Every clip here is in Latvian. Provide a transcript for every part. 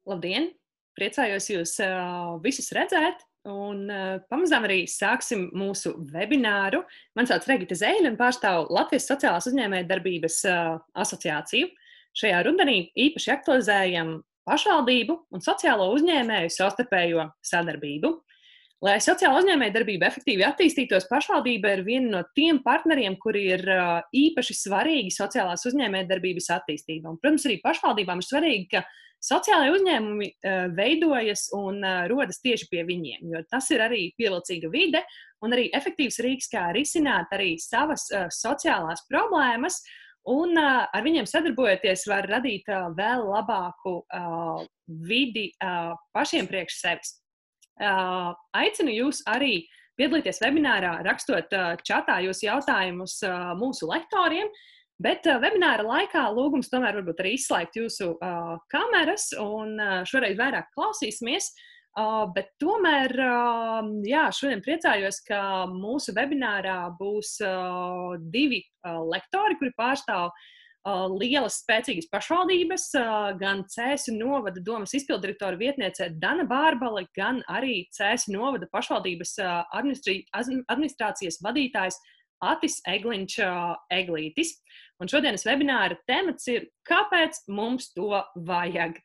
Labdien! Priecājos jūs visus redzēt, un pamazām arī sāksim mūsu webināru. Mani sauc Regita Zeļa un pārstāvu Latvijas Sociālās uzņēmējdarbības asociāciju. Šajā rudenī īpaši aktualizējam pašvaldību un sociālo uzņēmēju savstarpējo sadarbību. Lai sociāla uzņēmējdarbība efektīvi attīstītos, pašvaldība ir viena no tiem partneriem, kuri ir īpaši svarīgi sociālās uzņēmējdarbības attīstībā. Un, protams, arī pašvaldībām ir svarīgi, ka sociālai uzņēmumi veidojas un rodas tieši pie viņiem, jo tas ir arī pievilcīga vide un arī efektīvs rīks, kā risināt arī savas sociālās problēmas, un ar viņiem sadarbojoties var radīt vēl labāku vidi pašiem priekš sevis. Aicinu jūs arī piedalīties webinārā, rakstot čatā jūsu jautājumus mūsu lektoriem, bet webināra laikā lūgums tomēr varbūt arī izslēgt jūsu kameras un šoreiz vairāk klausīsimies, bet tomēr, jā, šodien priecājos, ka mūsu webinārā būs divi lektori, kuri pārstāv lielas, spēcīgas pašvaldības, gan Cēsu novada domas izpildirektora vietniece Dana Bārbale, gan arī Cēsu novada pašvaldības administrācijas vadītājs Atis Egliņš Eglītis. Un šodienas webināra temats ir, kāpēc mums to vajag?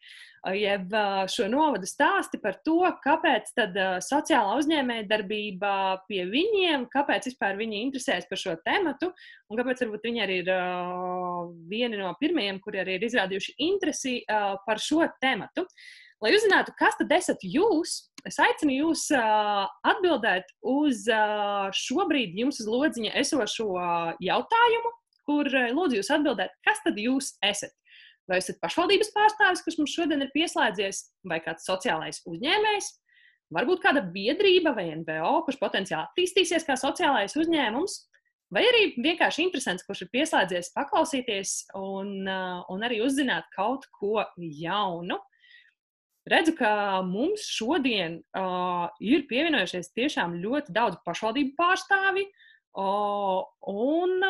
Jeb šo novadu stāsti par to, kāpēc tad sociālā uzņēmējdarbība pie viņiem, kāpēc vispār viņi interesēs par šo tematu, un kāpēc varbūt viņi arī ir vieni no pirmajiem, kuri arī ir izrādījuši interesi par šo tematu. Lai uzzinātu, kas tad esat jūs, es aicinu jūs atbildēt uz šobrīd jums uz lodziņa esošo jautājumu, kur lūdzu jūs atbildēt, kas tad jūs esat. Vai esat pašvaldības pārstāvis, kurš mums šodien ir pieslēdzies, vai kāds sociālais uzņēmējs, varbūt kāda biedrība vai NVO, kurš potenciāli attīstīsies kā sociālais uzņēmums, vai arī vienkārši interesants, kurš ir pieslēdzies paklausīties un arī uzzināt kaut ko jaunu. Redzu, ka mums šodien ir pievienojušies tiešām ļoti daudz pašvaldību pārstāvi, un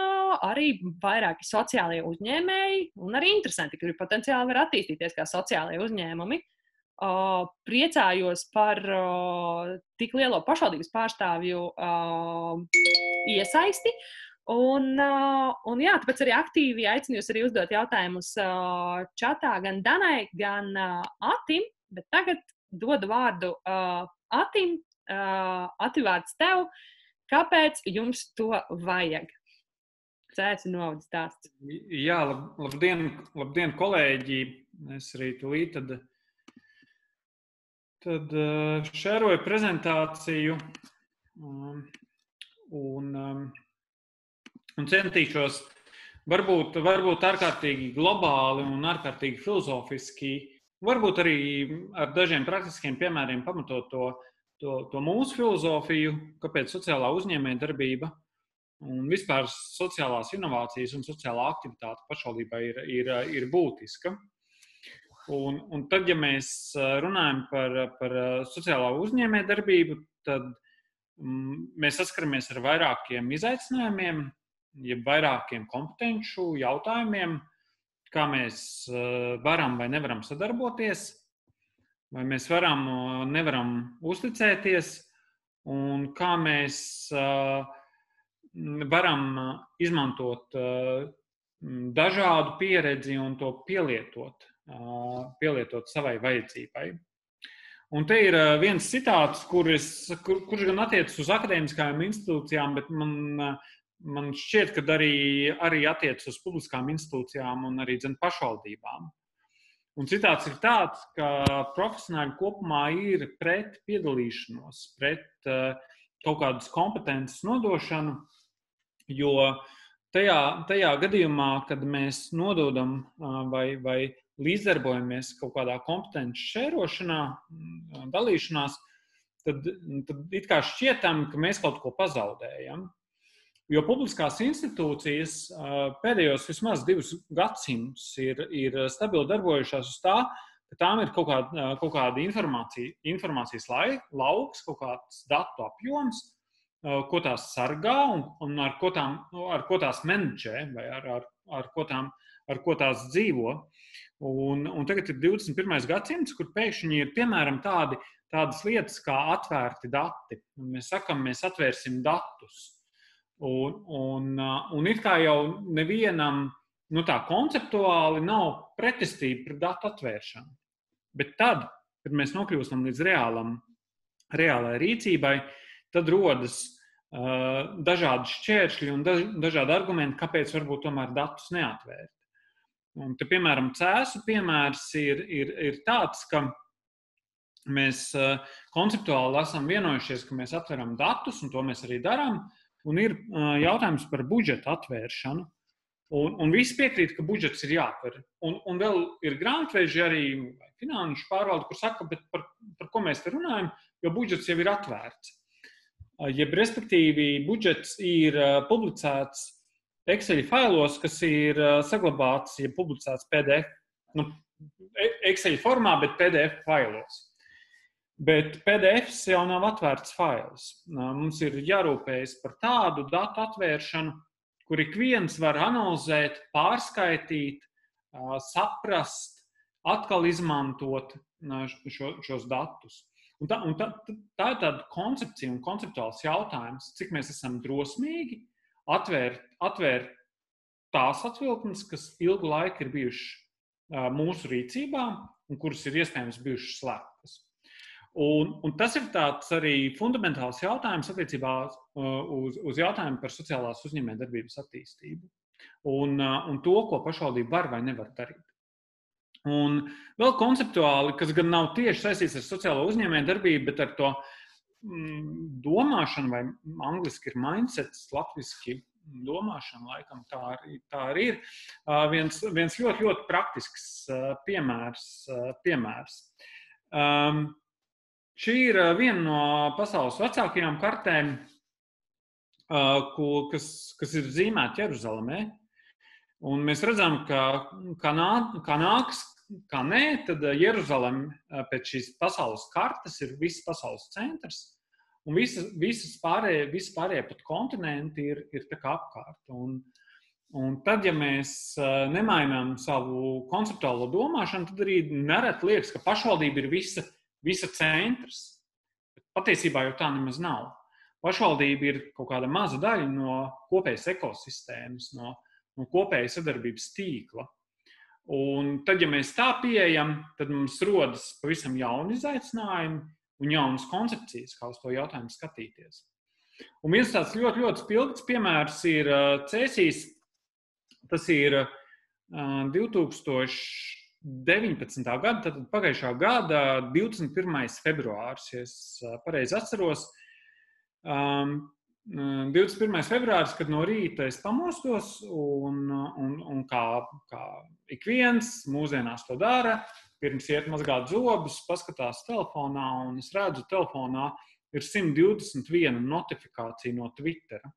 arī vairāki sociālie uzņēmēji, un arī interesanti, kuri potenciāli var attīstīties kā sociālie uzņēmumi. Priecājos par tik lielo pašvaldības pārstāvju iesaisti, un jā, tāpēc arī aktīvi aicinu jūs arī uzdot jautājumus čatā gan Danai, gan Atim, bet tagad dodu vārdu Atim. Ati, vārds tev. Kāpēc jums to vajag? Cēsu novads stāsts. Jā, labdien, kolēģi. Es arī tūlīt tad šēroju prezentāciju un centīšos varbūt ārkārtīgi globāli un ārkārtīgi filozofiski, varbūt arī ar dažiem praktiskiem piemēriem pamatot to mūsu filozofiju, kāpēc sociālā uzņēmējdarbība un vispār sociālās inovācijas un sociālā aktivitāte pašvaldībā ir būtiska. Un tad, ja mēs runājam par sociālā uzņēmējdarbību, tad mēs saskaramies ar vairākiem izaicinājumiem, ja vairākiem kompetenču jautājumiem, kā mēs varam vai nevaram sadarboties, vai mēs nevaram uzticēties, un kā mēs varam izmantot dažādu pieredzi un to pielietot savai vajadzībai. Un te ir viens citāts, kurš gan attiecas uz akadēmiskajām institūcijām, bet man šķiet, ka arī attiecas uz publiskām institūcijām un arī pašvaldībām. Un citāts ir tāds, ka profesionāļi kopumā ir pret piedalīšanos, pret kaut kādas kompetences nodošanu, jo tajā gadījumā, kad mēs nododam vai līdzdarbojamies kaut kādā kompetenci šērošanā, dalīšanās, tad it kā šķietam, ka mēs kaut ko pazaudējam. Jo publiskās institūcijas pēdējos vismaz 2 gadsimtus ir stabili darbojušās uz tā, ka tām ir kaut kāda informācijas lauks, kaut kāds datu apjoms, ko tās sargā un ar ko tās menedžē vai ar ko tās dzīvo. Un tagad ir 21. gadsimts, kur pēkšņi ir piemēram tādas lietas kā atvērti dati. Un mēs sakam, mēs atvērsim datus. Un it kā jau nevienam tā konceptuāli nav pretestība pret datu atvēršanu. Bet tad, kad mēs nokļūstam līdz reālai rīcībai, tad rodas dažādi šķēršļi un dažādi argumenti, kāpēc varbūt tomēr datus neatvērt. Un te, piemēram, Cēsu piemērs ir tāds, ka mēs konceptuāli esam vienojušies, ka mēs atveram datus, un to mēs arī darām, un ir jautājums par budžeta atvēršanu. Un visi piekrīt, ka budžets ir jāatver. Un vēl ir grāmatveži arī finanšu pārvalde, kur saka, bet par ko mēs te runājam, jo budžets jau ir atvērts. Jeb, respektīvi, budžets ir publicēts Excel failos, kas ir saglabāts, ja publicēts PDF, Excel formā, bet PDF failos. Bet PDFs jau nav atvērts fails. Mums ir jārūpējas par tādu datu atvēršanu, kur ik viens var analizēt, pārskaitīt, saprast, atkal izmantot šos datus. Un tā ir tāda koncepcija un konceptuāls jautājums, cik mēs esam drosmīgi atvērt tās atvilknes, kas ilgu laiku ir bijušas mūsu rīcībā un kuras ir iespējams bijušas slēptas. Un tas ir tāds arī fundamentāls jautājums attiecībā uz jautājumu par sociālās uzņēmējdarbības attīstību un to, ko pašvaldība var vai nevar darīt. Un vēl konceptuāli, kas gan nav tieši saistīts ar sociālo uzņēmējdarbību, bet ar to domāšanu, vai angliski ir mindsets, latviski domāšana, laikam tā arī ir, viens ļoti, ļoti praktisks piemērs. Šī ir viena no pasaules vecākajām kartēm, kas ir zīmēta Jeruzalemē. Un mēs redzam, ka nāks, kā nē, tad Jeruzaleme pēc šīs pasaules kartes ir viss pasaules centrs, un visas pārējie pat kontinenti ir tā kā apkārt. Un tad, ja mēs nemainām savu konceptuālo domāšanu, tad arī nereti liekas, ka pašvaldība ir visa centrs. Bet patiesībā jau tā nemaz nav. Pašvaldība ir kaut kāda maza daļa no kopējas ekosistēmas, no kopējas sadarbības tīkla. Un tad, ja mēs tā pieejam, tad mums rodas pavisam jauni izaicinājumi un jaunas koncepcijas, kā uz to jautājumu skatīties. Un viens tāds ļoti, ļoti spilgts piemērs ir Cēsīs. Tas ir 2019. Gada, tad pagājušā gada 21. februārs, ja es pareizi atceros. 21. februāris, kad no rīta es pamostos un kā ik viens mūsdienās to dara, pirms iet mazgāt zobus, paskatās telefonā un es redzu, telefonā ir 121 notifikācija no Twittera.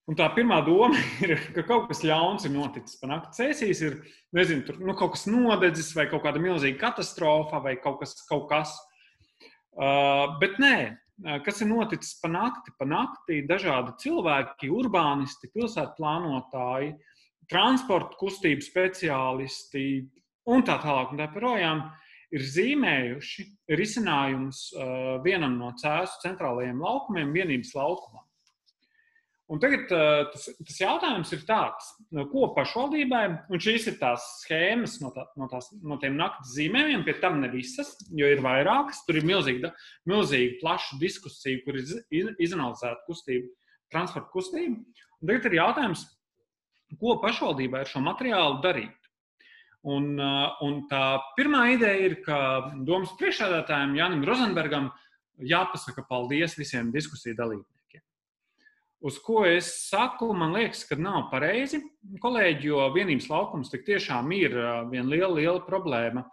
Un tā pirmā doma ir, ka kaut kas ļauns ir noticis pa nakti. Cēsīs ir, nezinu, tur kaut kas nodedzis vai kaut kāda milzīga katastrofa vai kaut kas. Bet nē. Kas ir noticis pa nakti? Pa nakti dažādi cilvēki, urbānisti, pilsētu plānotāji, transporta kustību speciālisti un tā tālāk un tā projām ir zīmējuši risinājumus vienam no Cēsu centrālajiem laukumiem, Vienības laukumam. Un tagad tas jautājums ir tāds, ko pašvaldībai, un šīs ir tās schēmas no tiem naktas zīmējumiem, pie tam ne visas, jo ir vairākas, tur ir milzīga plaša diskusija, kur ir izanalizēta transporta kustība. Un tagad ir jautājums, ko pašvaldībai ar šo materiālu darīt. Un tā pirmā ideja ir, ka domas priekšsēdētājiem Jānim Rozenbergam jāpasaka paldies visiem diskusiju dalībniekiem. Uz ko es saku, man liekas, ka nav pareizi, kolēģi, jo Vienības laukums tik tiešām ir viena liela problēma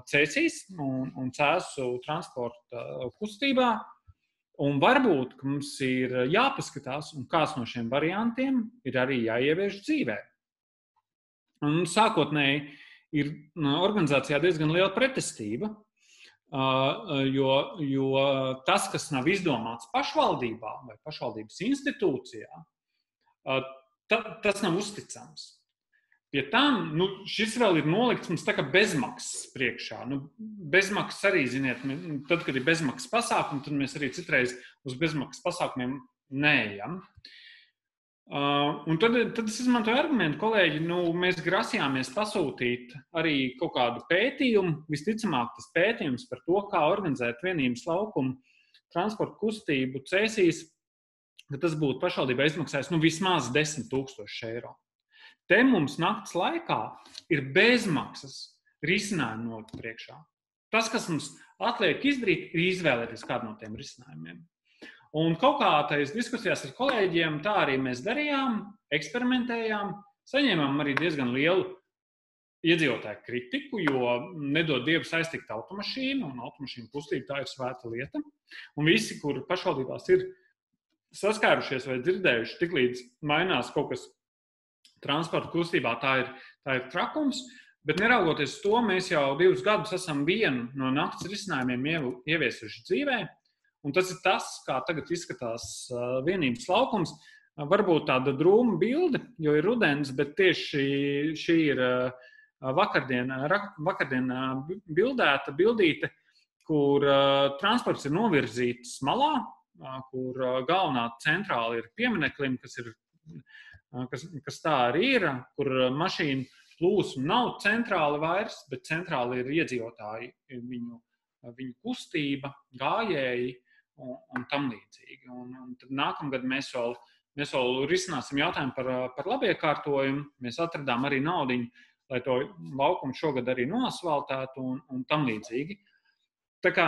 Cēsīs un Cēsu transporta kustībā. Un varbūt, ka mums ir jāpaskatās, un kāds no šiem variantiem ir arī jāievieš dzīvē. Un sākotnēji ir organizācijā diezgan liela pretestība, jo tas, kas nav izdomāts pašvaldībā vai pašvaldības institūcijā, tas nav uzticams. Pie tam, šis vēl ir nolikts mums tā kā bezmaksas priekšā. Bezmaksas arī, ziniet, tad, kad ir bezmaksas pasākumi, tad mēs arī citreiz uz bezmaksas pasākumiem neejam. Un tad es izmantoju argumentu, kolēģi, mēs grasījāmies pasūtīt arī kaut kādu pētījumu, visticamāk tas pētījums par to, kā organizēt vienības laukumu transporta kustību Cēsīs, ka tas būtu pašvaldībai izmaksājis vismaz 10 000 eiro. Te mums nakts laikā ir bezmaksas risinājumi nolikt priekšā. Tas, kas mums atliek izdarīt, ir izvēlēties kādu no tiem risinājumiem. Un kaut kā tais diskusijās ar kolēģiem tā arī mēs darījām, eksperimentējām, saņēmām arī diezgan lielu iedzīvotāju kritiku, jo nedod Dievu saistīt automašīnu, un automašīnu kustība tā ir svēta lieta. Un visi, kur pašvaldībās ir saskārušies vai dzirdējuši, tiklīdz mainās kaut kas transporta kustībā, tā ir trakums, bet neraugoties uz to, mēs jau 2 gadus esam vienu no nakts risinājumiem ieviesuši dzīvē, un tas ir tas, kā tagad izskatās vienības laukums. Varbūt tāda drūma bilde, jo ir rudens, bet tieši šī ir vakardien bildīte, kur transports ir novirzīts malā, kur galvenā centrāla ir piemineklim, kas tā arī ir, kur mašīnu plūsma nav centrāla vairs, bet centrāla ir iedzīvotāji, viņu kustība, gājēji un tam līdzīgi. Un tad nākamgad mēs vēl risināsim jautājumu par labiekārtojumu. Mēs atradām arī naudiņu, lai to laukumu šogad arī noasfaltētu un tam līdzīgi. Tā kā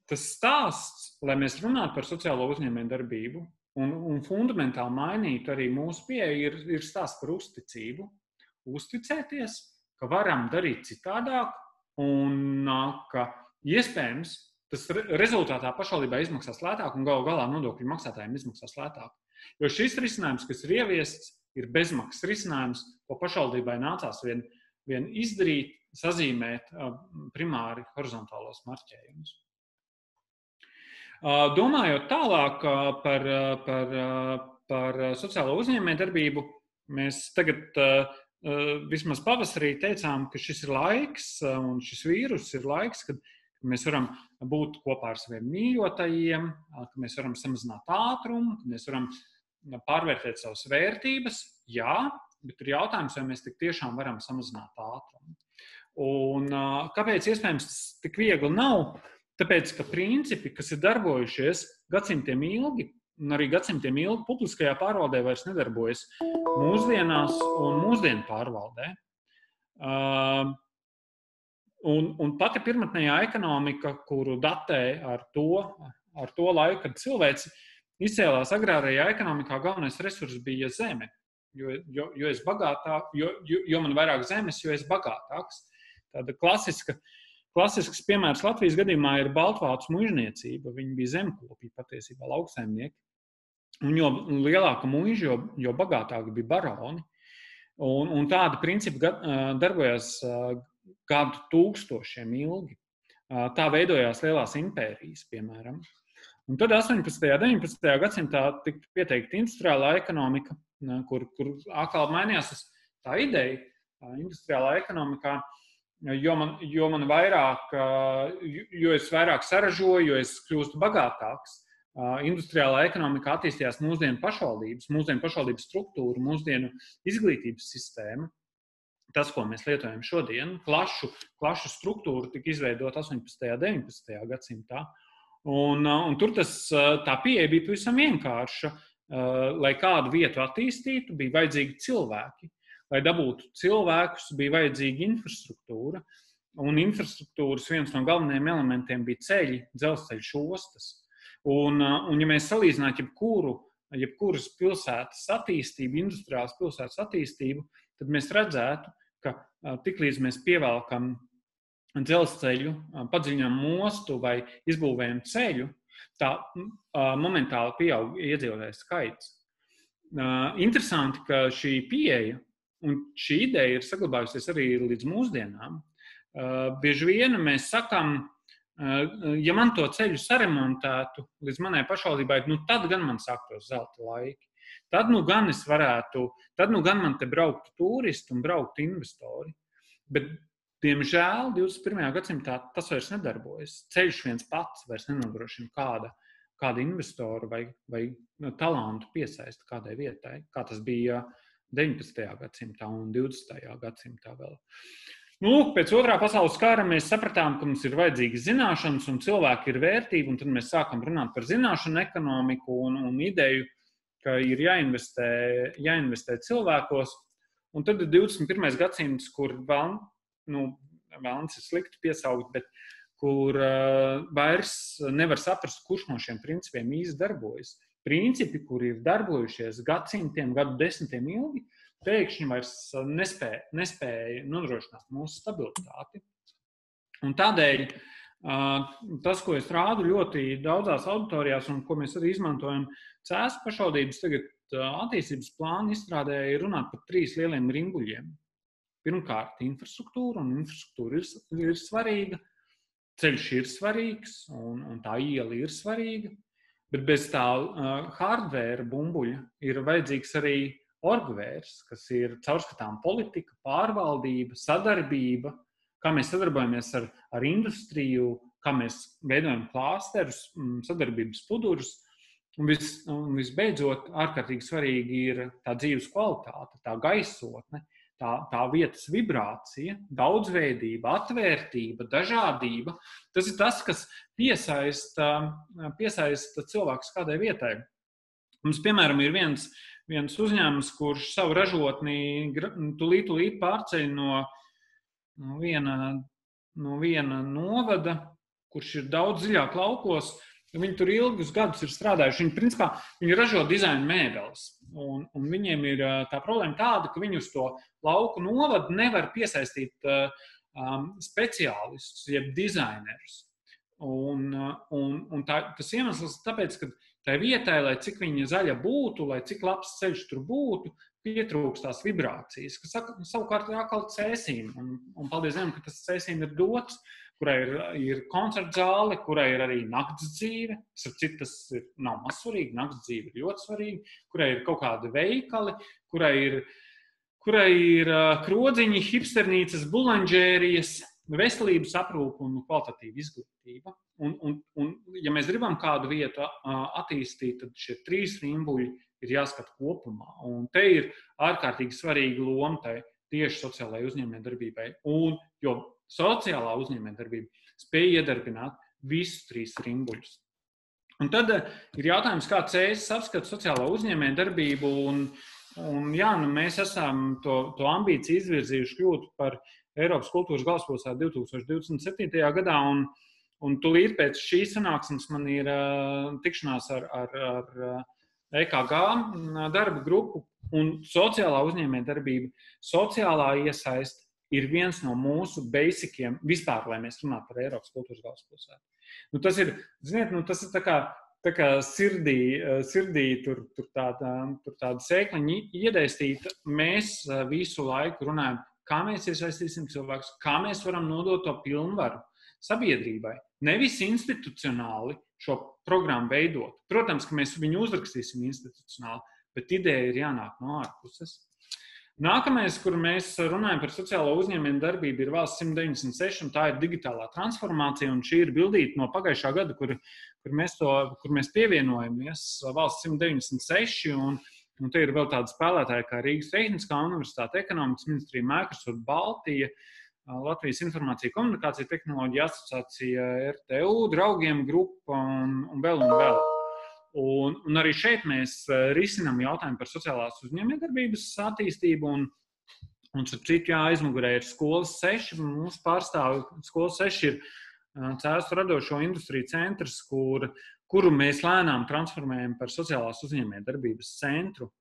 tas stāsts, lai mēs runātu par sociālo uzņēmējdarbību, un fundamentāli mainītu arī mūsu pieeju, ir stāsts par uzticību. Uzticēties, ka varam darīt citādāk un ka iespējams tas rezultātā pašvaldībā izmaksās lētāk un galu galā nodokļu maksātājiem izmaksās lētāk. Jo šis risinājums, kas ir ieviests, ir bezmaksas risinājums, ko pašvaldībai nācās vien izdarīt, sazīmēt primāri horizontālos marķējumus. Domājot tālāk par sociālo uzņēmējdarbību, mēs tagad vismaz pavasarī teicām, ka šis ir laiks un šis vīrus ir laiks, kad mēs varam būt kopā ar saviem mīļotajiem, ka mēs varam samazināt ātrumu, ka mēs varam pārvērtēt savas vērtības. Jā, bet ir jautājums, vai mēs tik tiešām varam samazināt ātrumu. Un kāpēc iespējams tas tik viegli nav? Tāpēc, ka principi, kas ir darbojušies gadsimtiem ilgi, un arī gadsimtiem ilgi publiskajā pārvaldē vairs nedarbojas mūsdienās un mūsdienu pārvaldē. Un pati pirmatnējā ekonomika, kuru datē ar to laiku, kad cilvēks izcēlās agrārajā ekonomikā, galvenais resurs bija zeme. Jo es bagātāk, jo man vairāk zemes, jo es bagātāks. Tāda klasisks piemērs Latvijas gadījumā ir baltvācu muižniecība. Viņi bija zemkopi, patiesībā lauksaimnieki. Un jo lielāka muiža, jo bagātāki bija baroni. Un tādi principi darbojās gadu tūkstošiem ilgi. Tā veidojās lielās impērijas, piemēram. Un tad 18. un 19. gadsimtā tika pieteikta industriālā ekonomika, kur atkal mainījās tā ideja industriālā ekonomikā. Jo es vairāk saražoju, jo es kļūstu bagātāks. Industriālā ekonomikā attīstījās mūsdienu pašvaldības struktūra, mūsdienu izglītības sistēma. Tas, ko mēs lietojam šodien, plašu struktūru tika izveidot 18. un 19. gadsimtā. Un tur tā pieeja bija pavisam vienkārša. Lai kādu vietu attīstītu, bija vajadzīgi cilvēki. Lai dabūtu cilvēkus, bija vajadzīga infrastruktūra, un infrastruktūras viens no galvenajiem elementiem bija ceļi, dzelzceļu ostas. Un ja mēs salīdzinātu jebkuras pilsētas attīstību, industriālas pilsētas attīstību, tad mēs redzētu, ka tiklīdz mēs pievelkam dzelzceļu, padziļinām mostu vai izbūvējam ceļu, tā momentāli pieaug iedzīvotāju skaits. Interesanti, ka šī pieeja un šī ideja ir saglabājusies arī līdz mūsdienām. Bieži vien mēs sakām, ja man to ceļu saremontētu līdz manai pašvaldībai, tad gan man sāktos zelta laiki. tad nu gan man te brauktu turisti un brauktu investori. Bet, diemžēl, 21. gadsimtā tas vairs nedarbojas. Ceļš viens pats vairs nenodrošina kādu investoru vai talantu piesaisti kādai vietai, kā tas bija 19. gadsimtā un 20. gadsimtā vēl. Pēc otrā pasaules kara mēs sapratām, ka mums ir vajadzīgas zināšanas un cilvēki ir vērtība, un tad mēs sākam runāt par zināšanu ekonomiku un ideju, ka ir jāinvestē cilvēkos. Un tad ir 21. gadsimts, kur vēlns ir slikti piesaukt, bet kur vairs nevar saprast, kurš no šiem principiem īsti darbojas. Principi, kuri ir darbojušies gadsimtiem, gadu desmitiem ilgi, pēkšņi vairs nespēja nodrošināt mūsu stabilitāti. Un tādēļ tas, ko es rādu ļoti daudzās auditorijās un ko mēs arī izmantojam CS pašvaldības tagad attīstības plānu izstrādē, ir runāt par 3 lieliem rimbuļiem. Pirmkārt, infrastruktūra, un infrastruktūra ir svarīga, ceļš ir svarīgs un tā iela ir svarīga, bet bez tā hardware bumbuļa ir vajadzīgs arī orgvērs, kas ir caurskatām politika, pārvaldība, sadarbība, kā mēs sadarbojamies ar industriju, kā mēs veidojam klāsterus, sadarbības pudurus. Un visbeidzot, ārkārtīgi svarīgi ir tā dzīves kvalitāte, tā gaisotne, tā vietas vibrācija, daudzveidība, atvērtība, dažādība. Tas ir tas, kas piesaista cilvēkus kādai vietai. Mums, piemēram, ir viens uzņēmums, kurš savu ražotni tūlīt pārceļ no viena novada, kurš ir daudz dziļāk laukos. Viņi tur ilgus gadus ir strādājuši. Viņi ražo dizaina mēbeles. Un viņiem ir tā problēma tāda, ka viņi uz to lauku novadu nevar piesaistīt speciālistus, jeb dizainerus. Tas iemesls tāpēc, ka tai vietai, lai cik viņa zaļa būtu, lai cik labs ceļš tur būtu, pietrūkst tās vibrācijas, kas savukārt ir atkal cēsīm. Un paldies Dievam, ka tas cēsīm ir dots, kurai ir koncerta zāle, kurai ir arī nakts dzīve. Tas nav mazsvarīgi, nakts dzīve ir ļoti svarīga, kurai ir kaut kādi veikali, kurai ir krodziņi, hipsternīcas, bulanģērijas, veselības aprūpe un kvalitatīva izglītība. Un ja mēs gribam kādu vietu attīstīt, tad šie 3 rimbuļi ir jāskata kopumā. Un te ir ārkārtīgi svarīga loma tai tieši sociālajai uzņēmējdarbībai. Jo sociālā uzņēmējdarbība spēj iedarbināt visus 3 rimbuļus. Un tad ir jautājums, kā CS apskata sociālo uzņēmējdarbību. Mēs esam to ambīciju izvirzījuši kļūt par Eiropas kultūras galvaspilsētu 2027. gadā. Un tūlīt pēc šīs sanāksmes man ir tikšanās ar EKG darba grupu, un sociālā uzņēmējdarbība, sociālā iesaiste ir viens no mūsu basiciem vispār, lai mēs runātu par Eiropas kultūras galvaspilsētu. Tas ir tā kā sirdī tur tāda sēkliņa iedēstīta. Mēs visu laiku runājam, kā mēs iesaistīsim cilvēkus, kā mēs varam nodot to pilnvaru sabiedrībai. Nevis institucionāli šo programmu veidot. Protams, ka mēs viņu uzrakstīsim institucionāli, bet ideja ir jānāk no ārpuses. Nākamais, kur mēs runājam par sociālo uzņēmējdarbību, ir valsts 196, un tā ir digitālā transformācija, un šī ir bildīta no pagājušā gada, kur mēs pievienojamies valsts 196, un te ir vēl tādi spēlētāji kā Rīgas Tehniskā universitāte, Ekonomikas ministrija, Microsoft, Baltija, Latvijas informācija komunikācija tehnoloģija asociācija, RTU, Draugiem grupa un vēl. Un arī šeit mēs risinām jautājumu par sociālās uzņēmējdarbības attīstību. Un citu aizmugurē ir Skolas 6. Mūsu pārstāvi Skolas 6 ir Cēsu radošo industriju centrs, kuru mēs lēnām transformējam par sociālās uzņēmējdarbības centru.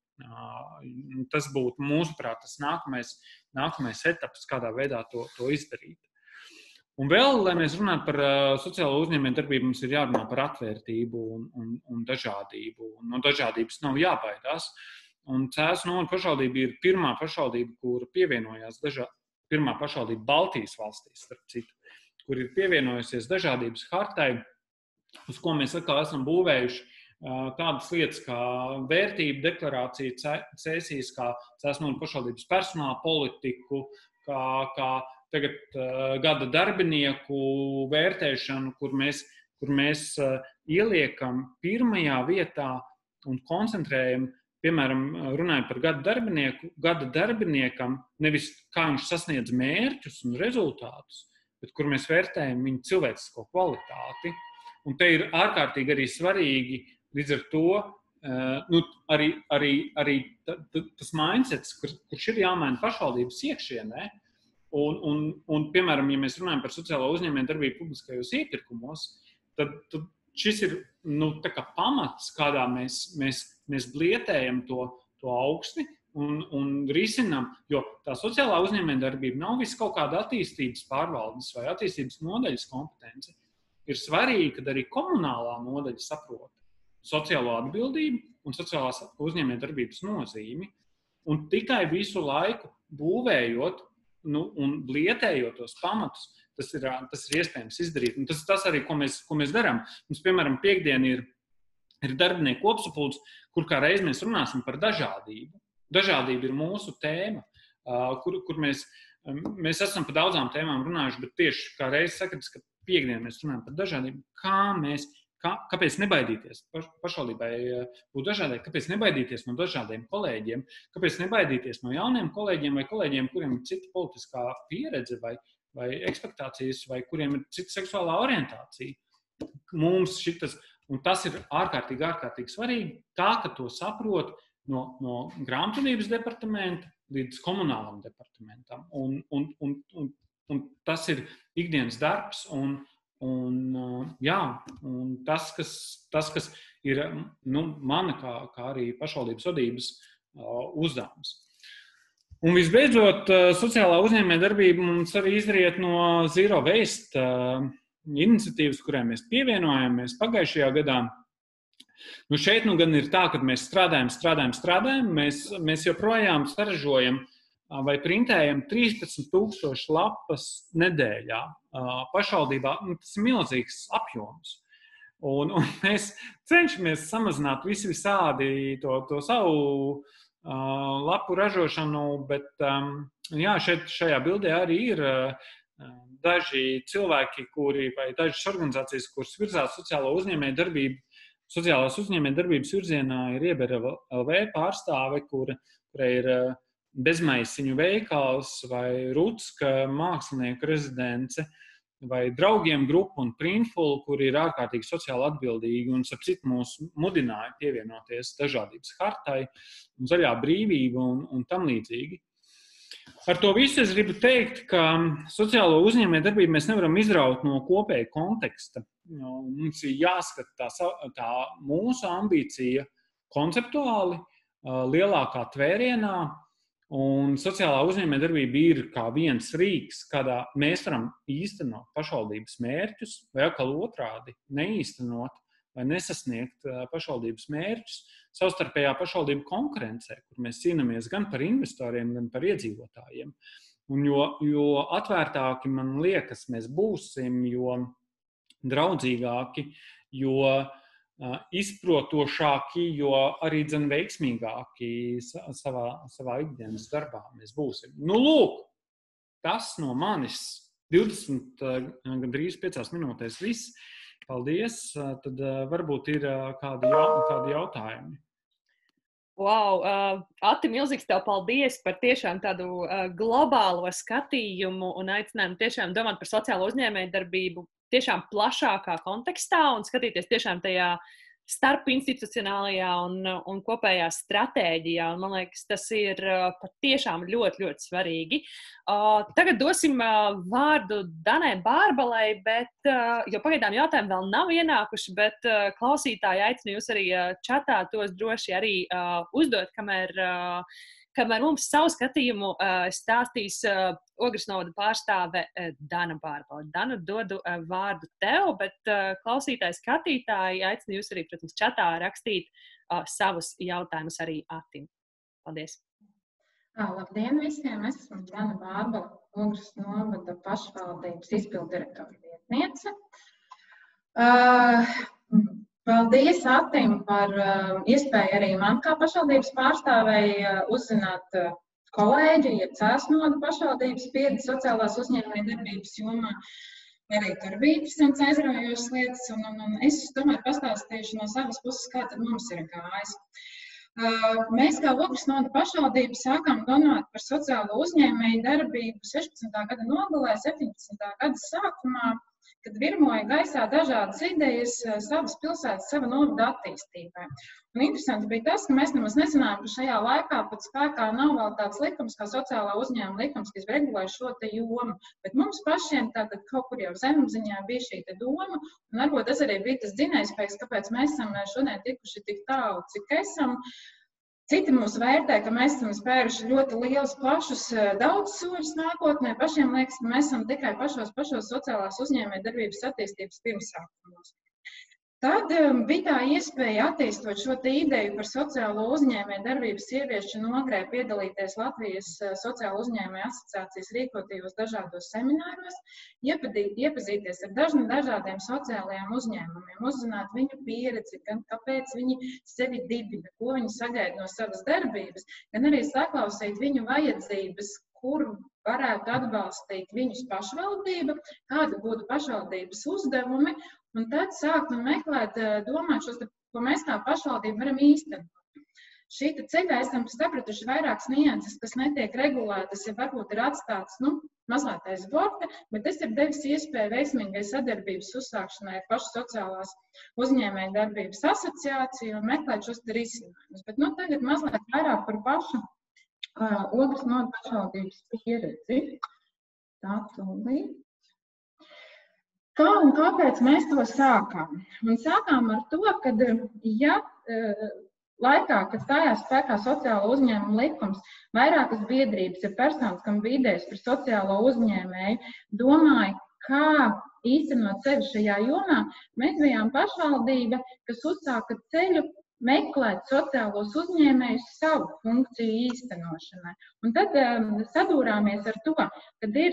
Tas būtu, mūsuprāt, tas nākamais etaps, kādā veidā to izdarīt. Un vēl, lai mēs runātu par sociālo uzņēmējdarbību, mums ir jārunā par atvērtību un dažādību. No dažādības nav jābaidās. Un Cēsu novada pašvaldība ir pirmā pašvaldība, kura pievienojās pirmā pašvaldība Baltijas valstīs, starp citu, kur ir pievienojusies dažādības hartai, uz ko mēs atkal esam būvējuši tādas lietas kā vērtību deklarācija, cēsīs, kā Cēsmonu pašvaldības personāla politiku, kā tagad gada darbinieku vērtēšanu, kur mēs ieliekam pirmajā vietā un koncentrējam, piemēram, runājot par gada darbiniekam, nevis kā viņš sasniedz mērķus un rezultātus, bet kur mēs vērtējam viņu cilvēcisko kvalitāti. Un te ir ārkārtīgi arī svarīgi, līdz ar to arī tas mindsets, kurš ir jāmaina pašvaldības iekšienē. Un, piemēram, ja mēs runājam par sociālo uzņēmējdarbību publiskajos iepirkumos, tad šis ir tā kā pamats, kādā mēs blietējam to augsti un risinam, jo tā sociālā uzņēmējdarbība nav viss kaut kāda attīstības pārvaldes vai attīstības nodaļas kompetence. Ir svarīgi, kad arī komunālā nodaļa saprot sociālo atbildību un sociālās uzņēmējdarbības nozīmi, un tikai visu laiku būvējot un blietējot tos pamatus, tas ir iespējams izdarīt. Un tas arī, ko mēs darām. Mums, piemēram, piektdien ir darbinieku kopsapulce, kur kā reiz mēs runāsim par dažādību. Dažādība ir mūsu tēma, kur mēs esam par daudzām tēmām runājuši, bet tieši kā reiz sakats, ka piektdien mēs runājam par dažādību, kāpēc nebaidīties pašvaldībai būt dažādai, kāpēc nebaidīties no dažādiem kolēģiem, kāpēc nebaidīties no jauniem kolēģiem vai kolēģiem, kuriem ir cita politiskā pieredze vai ekspektācijas, vai kuriem ir cita seksuālā orientācija. Mums un tas ir ārkārtīgi svarīgi, tā, ka to saprot no grāmatvedības departamenta līdz komunālam departamentam. Un tas ir ikdienas darbs, un tas, kas ir mana kā arī pašvaldības vadības uzdevums. Un visbeidzot, sociālā uzņēmējdarbība mums arī izriet no Zero Waste iniciatīvas, kurai mēs pievienojāmies pagājušajā gadā. Šeit gan ir tā, ka mēs strādājam, mēs joprojām saražojam vai printējam 13,000 lapas nedēļā pašvaldībā. Tas ir milzīgs apjoms. Un mēs cenšamies samazināt visādi to savu lapu ražošanu, bet šajā bildē arī ir daži cilvēki, vai dažas organizācijas, kuras virzās sociālās uzņēmējdarbības virzienā, ir Iebera LV pārstāve, kurai ir Bezmaisiņu veikals vai Rutska mākslinieku rezidence vai Draugiem grupa un Printful, kuri ir ārkārtīgi sociāli atbildīgi un starp citu mūs mudināja pievienoties dažādības hartai un zaļā brīvība un tam līdzīgi. Ar to visu es gribu teikt, ka sociālo uzņēmējdarbību mēs nevaram izraut no kopēja konteksta. Mums ir jāskata tā mūsu ambīcija konceptuāli, lielākā tvērienā, un sociālā uzņēmējdarbība ir kā viens rīks, kādā mēs varam īstenot pašvaldības mērķus, vai atkal otrādi neīstenot vai nesasniegt pašvaldības mērķus savstarpējā pašvaldību konkurencē, kur mēs cīnāmies gan par investoriem, gan par iedzīvotājiem. Un jo atvērtāki, man liekas, mēs būsim, jo draudzīgāki, jo izprotošāki, jo arī veiksmīgāki savā ikdienas darbā mēs būsim. Lūk, tas no manis 20, gandrīz 5 minūtēs viss. Paldies. Tad varbūt ir kādi jautājumi. Wow, Ati, milzīgs tev paldies par tiešām tādu globālo skatījumu un aicinājumu tiešām domāt par sociālo uzņēmējdarbību tiešām plašākā kontekstā un skatīties tiešām tajā starpinstitucionālajā un kopējā stratēģijā. Un, man liekas, tas ir patiešām ļoti, ļoti svarīgi. Tagad dosim vārdu Danai Bārbalai, jo pagaidām jautājumi vēl nav ienākuši, bet klausītāji aicinu jūs arī čatā tos droši arī uzdot, kamēr mums savu skatījumu stāstīs Ogres novada pārstāve Dana Bārbala. Dana, dodu vārdu tev, bet klausītāji, skatītāji aicinu jūs arī, protams, čatā rakstīt savus jautājumus arī Atim. Paldies! Labdien visiem! Es esmu Dana Bārbala, Ogres novada pašvaldības izpildirektora vietniece. Paldies, Atim, par iespēju arī man kā pašvaldības pārstāvēji uzzināt kolēģi, ja Cēsnoda pašvaldības pieredzi sociālās uzņēmējdarbības jomā. Arī tur bija interesants aizraujošas lietas, un es tomēr pastāstīšu no savas puses, kā tad mums ir gājis. Mēs kā Ogres Noda pašvaldība sākām domāt par sociālo uzņēmējdarbību 16. gada nogalē, 17. gada sākumā, kad virmoja gaisā dažādas idejas savas pilsētas, sava novada attīstībai. Un interesanti bija tas, ka mēs nemaz nezinājām, ka šajā laikā pat spēkā nav vēl tāds likums, kā sociālā uzņēmuma likums, kas regulē šo te jomu. Bet mums pašiem tātad kaut kur jau zemapziņā bija šī te doma, un varbūt tas arī bija tas dzinējspēks, kāpēc mēs esam šodien tikuši tik tālu, cik esam. Citi mūs vērtē, ka mēs esam spēruši ļoti lielus, plašus, daudz soļus nākotnē. Pašiem liekas, ka mēs esam tikai pašos sociālās uzņēmējdarbības attīstības pirmsākumos. Tad bija tā iespēja attīstot šo te ideju par sociālo uzņēmējdarbības sieviešu nogrē piedalīties Latvijas sociālo uzņēmēju asociācijas rīkotajos dažādos semināros, iepazīties ar dažādiem sociālajiem uzņēmumiem, uzzināt viņu pieredzi, gan kāpēc viņi sevi dibina, ko viņi sagaida no savas darbības, gan arī saklausīt viņu vajadzības, kur varētu atbalstīt viņus pašvaldība, kāda būtu pašvaldības uzdevumi, un tad sākt un meklēt, domāt šos, ko mēs kā pašvaldība varam īstenot. Šī ceļā esam sapratuši vairākas nianses, kas netiek regulētas, ja varbūt ir atstātas, mazliet aiz borta, bet tas ir devis iespēju veiksmīgai sadarbības uzsākšanai ar pašu sociālās uzņēmējdarbības asociāciju un meklēt šos risinājumus. Bet tagad mazliet vairāk par pašu Ogres Noda pašvaldības pieredzi. Tā tūlīt. Kā un kāpēc mēs to sākām? Un sākām ar to, ka, ja laikā, kad stājās spēkā sociālo uzņēmumu likums, vairākas biedrības ir personas, kam bija idejas par sociālo uzņēmēju, domāja, kā īstenot sevi šajā jomā, mēs bijām pašvaldība, kas uzsāka ceļu meklēt sociālos uzņēmējus savu funkciju īstenošanai. Un tad sadūrāmies ar to, kad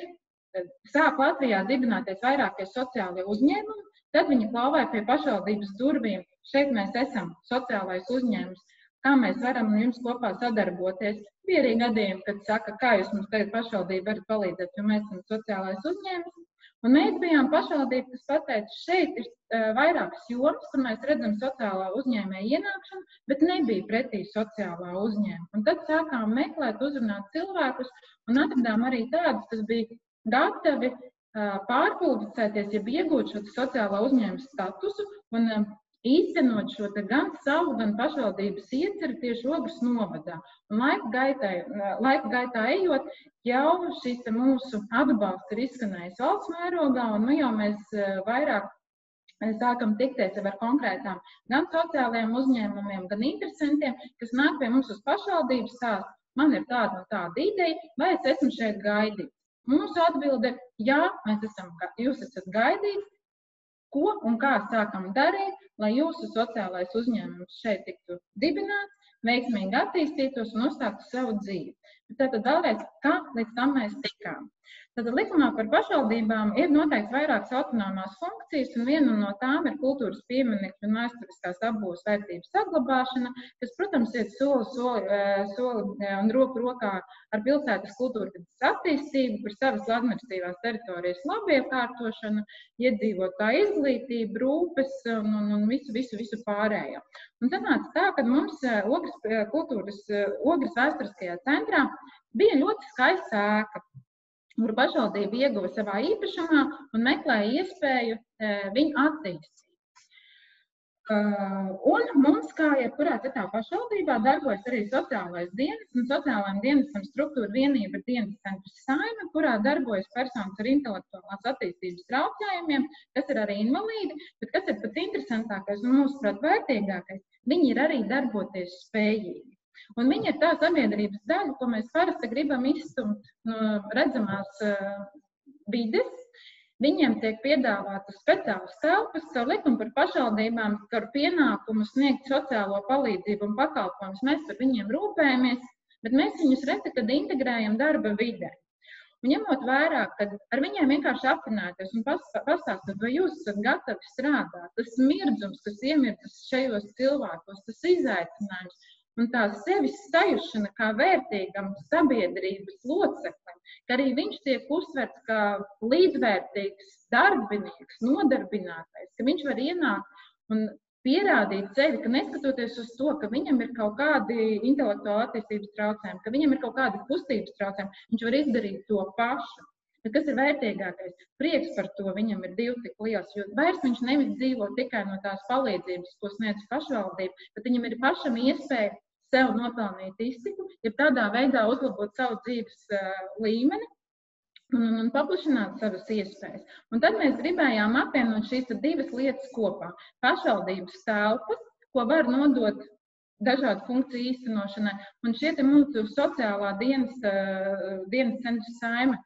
sāk Latvijā dibināties vairākie sociālie uzņēmumi, tad viņi klauvē pie pašvaldības durvīm. Šeit mēs esam sociālais uzņēmums, kā mēs varam jums kopā sadarboties. Bija arī gadījumi, kad saka, kā jūs mums tagad pašvaldība varat palīdzēt, jo mēs esam sociālais uzņēmums. Un mēs bijām pašvaldība, kas pateica, šeit ir vairākas jomas, kur mēs redzam sociālā uzņēmēja ienākšanu, bet nebija pretī sociālā uzņēmuma. Un tad sākām meklēt, uzrunāt cilvēkus un atradām arī tādus, kas bija gatavi pārkvalificēties, ja iegūt šo sociālā uzņēmuma statusu un īstenot šo gan savu, gan pašvaldības ieceri tieši Ogres novadā. Un laika gaitā ejot, jau šis mūsu atbalsts ir izskanējis valsts mērogā, un jau mēs vairāk sākam tikties ar konkrētām gan sociālajiem uzņēmumiem, gan interesantiem, kas nāk pie mums uz pašvaldības stāst, man ir tāda un tāda ideja, vai es esmu šeit gaidīts. Mūsu atbilde ir, jā, jūs esat gaidīts, ko un kā sākam darīt, lai jūsu sociālais uzņēmums šeit tiktu dibināts, veiksmīgi attīstītos un uzsāktu savu dzīvi. Tātad vēlreiz, kā līdz tam mēs tikām. Tātad likumā par pašvaldībām ir noteikti vairākas autonomās funkcijas, un viena no tām ir kultūras pieminekļu un vēsturiskās apbūves vērtības saglabāšana, kas, protams, iet soli un roku rokā ar pilsētas kultūras attīstību, par savas administratīvās teritorijas labiekārtošanu, iedzīvotāju izglītību, rūpes un visu pārējo. Un tad nāca tā, ka mums Ogres vēsturiskajā centrā bija ļoti skaista ēka, kuru pašvaldība ieguva savā īpašumā un meklēja iespēju viņu attīstīt. Un mums, kā jebkurā citā pašvaldībā, darbojas arī sociālais dienests, un sociālajiem dienestam struktūra vienība ir dienas centrs Saime, kurā darbojas personas ar intelektuālās attīstības traucējumiem, kas ir arī invalīdi, bet kas ir pats interesantākais un mūsuprāt vērtīgākais, viņi ir arī darboties spējīgi. Un viņi ir tā sabiedrības daļa, ko mēs parasti gribam izstumt no redzamās vides. Viņiem tiek piedāvātas speciālas telpas, caur likumu par pašvaldībām, caur pienākumu sniegt sociālo palīdzību un pakalpojumus. Mēs par viņiem rūpējamies, bet mēs viņus reti, kad integrējam darba vidē. Un ņemot vērā, ka ar viņiem vienkārši aprunāties un pastāstīt, vai jūs esat gatavi strādāt, tas mirdzums, kas iemirdzas šajos cilvēkos, tas izaicinājums un tā sevis sajušana kā vērtīgam sabiedrības loceklim, ka arī viņš tiek uztverts kā līdzvērtīgs darbinieks, nodarbinātais, ka viņš var ienākt un pierādīt sevi, ka neskatoties uz to, ka viņam ir kaut kādi intelektuāli attīstības traucējumi, ka viņam ir kaut kādi kustības traucējumi, viņš var izdarīt to pašu. Bet kas ir vērtīgākais? Prieks par to viņam ir divi tik liels, jo vairs viņš nevis dzīvo tikai no tās palīdzības, ko sniedz pašvaldība, bet viņam ir pašam iespēja sev nopelnīt iztiku, ja tādā veidā uzlabot savu dzīves līmeni un paplašināt savas iespējas. Un tad mēs gribējām apvienot šīs divas lietas kopā. Pašvaldības telpas, ko var nodot dažādu funkciju īstenošanai, un šie te mūsu sociālā dienas centra saime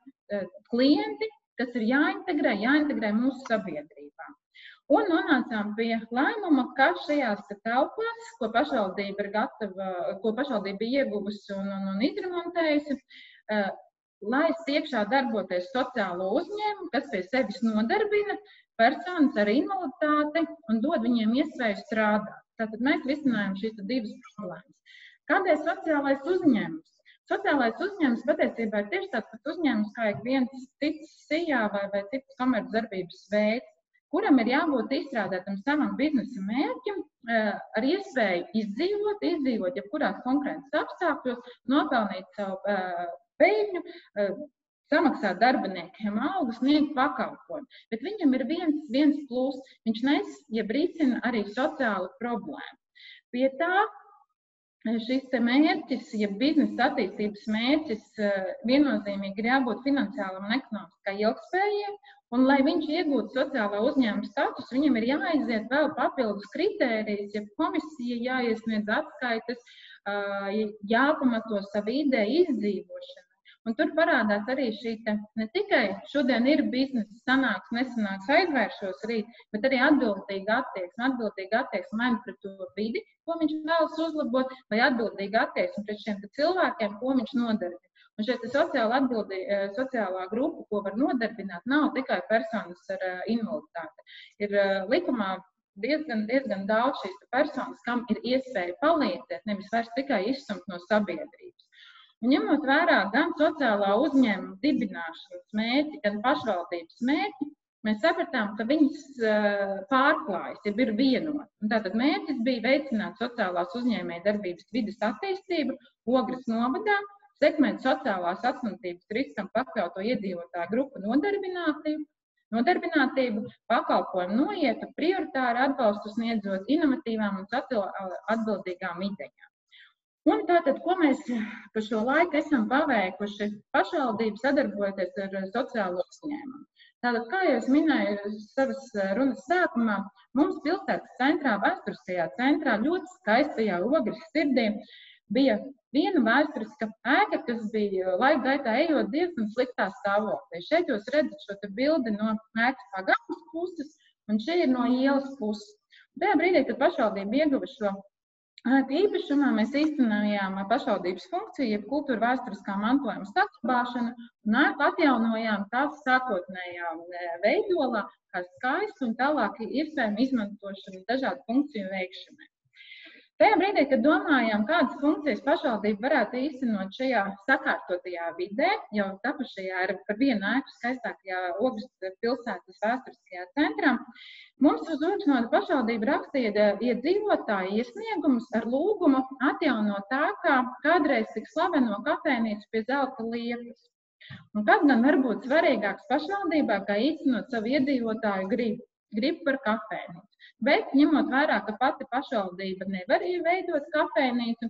klienti, kas ir jāintegrē mūsu sabiedrībā. Un nonācām pie lēmuma, ka šajās telpās, ko pašvaldība ir gatava, ko pašvaldība ieguvusi un izremontējusi, laist iekšā darboties sociālo uzņēmumu, kas pie sevis nodarbina personas ar invaliditāti un dod viņiem iespēju strādāt. Tātad mēs risinājām šīs divas problēmas. Kādēļ sociālais uzņēmums? Sociālais uzņēmums patiesībā ir tieši tāds pats uzņēmums, kā ik viens cits sijā vai cits komercdarbības veids, kuram ir jābūt izstrādātam savam biznesa mērķim, ar iespēju izdzīvot jebkurās konkrētas apstākļos, nopelnīt savu peļņu, samaksāt darbiniekiem algu, sniegt pakalpojumu. Bet viņam ir viens plus, viņš nes, risina arī sociālu problēmu. Pie tā šis te mērķis, biznesa attīstības mērķis viennozīmīgi ir jābūt finansiālam un ekonomiskai ilgtspējai, un lai viņš iegūtu sociālā uzņēmuma status, viņam ir jāiziet vēl papildus kritērijas, komisija jāiesniedz atskaites, jāpamato savu ideju izdzīvošanu. Un tur parādās arī šī ne tikai šodien ir biznesa sanāks, nesanāks, aizvēršos rīt, bet arī atbildīga attieksme vai pret to vidi, ko viņš vēlas uzlabot, vai atbildīga attieksme pret šiem cilvēkiem, ko viņš nodarbina. Un šeit sociālā grupa, ko var nodarbināt, nav tikai personas ar invaliditāti. Ir likumā diezgan daudz šīs personas, kam ir iespēja palīdzēt, nevis vairs tikai izstumt no sabiedrības. Un ņemot vērā gan sociālā uzņēmuma dibināšanas mērķi, gan pašvaldības mērķi, mēs sapratām, ka viņas pārklājas, ir vienoti. Tātad mērķis bija veicināt sociālās uzņēmējdarbības vides attīstību Ogres novadā, sekmēt sociālās atstumtības riskam pakļauto iedzīvotāju grupu nodarbinātību, pakalpojumu noietu, prioritāri atbalstu sniedzot inovatīvām un sociāli atbildīgām idejām. Un tātad, ko mēs pa šo laiku esam paveikuši pašvaldību sadarbojoties ar sociālo uzņēmumu? Tātad, kā jau es minēju savas runas sākumā, mums pilsētas centrā, vēsturiskajā centrā, ļoti skaistajā Ogres sirdī, bija viena vēsturiska ēka, kas bija laika gaitā ejot diezgan sliktā stāvoklī. Šeit jūs redzat šo bildi no ēkas pagātnes puses, un šī ir no ielas puses. Tajā brīdī, kad pašvaldība ieguva šo ēku īpašumā, mēs īstenojām pašvaldības funkciju, jeb kultūra vēsturiskā mantojuma saglabāšanu, un ēku atjaunojām tās sākotnējā veidolā, kā skaistu un tālāk iespējami izmantošanu dažādu funkciju veikšanai. Tajā brīdī, kad domājām, kādas funkcijas pašvaldība varētu īstenot šajā sakārtotajā vidē, jau tapušajā par vienu ēku skaistākajā Ogres pilsētas vēsturiskajā centrā, mums uz Ogres pašvaldība rakstīja iedzīvotāju iesniegumus ar lūgumu atjaunot tā, kā kādreiz tik slaveno kafejnīcu pie Zelta liepas. Un kas gan varbūt svarīgāks pašvaldībā, kā īstenot savu iedzīvotāju gribu par kafejnīcu. Bet, ņemot vērā, ka pati pašvaldība nevar veidot kafejnīcu,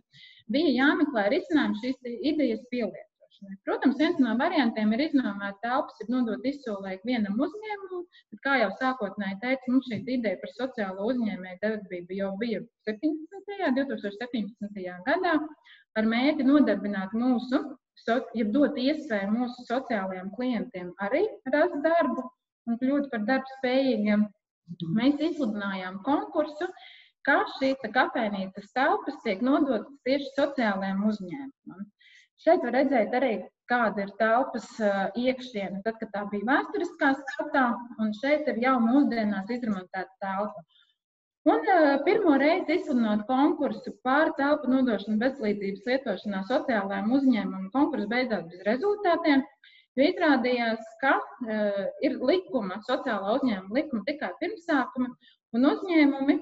bija jāmeklē risinājumi šīs idejas pielietošanai. Protams, viens no variantiem ir iznomēt telpas, ir nodot izsolē vienam uzņēmumam, bet, kā jau sākotnēji teicu, mums šī ideja par sociālo uzņēmēju darbību jau bija 2017. gadā, ar mērķi nodarbināt dot iespēju mūsu sociālajiem klientiem arī rast darbu un kļūt par darbspējīgiem. Mēs izsludinājām konkursu, kā šīs kafejnīcas telpas tiek nodotas tieši sociālajiem uzņēmumam. Šeit var redzēt arī, kāda ir telpas iekšiena, tad, kad tā bija vēsturiskā skatā, un šeit ir jau mūsdienās izremontēta telpa. Un pirmo reizi izsludinot konkursu par telpu nodošanu bezglītības lietošanā sociālajiem uzņēmumam, konkurss beidzās bez rezultātiem, jo izrādījās, ka ir sociālā uzņēmuma likuma tikai pirmsākuma, un uzņēmumi,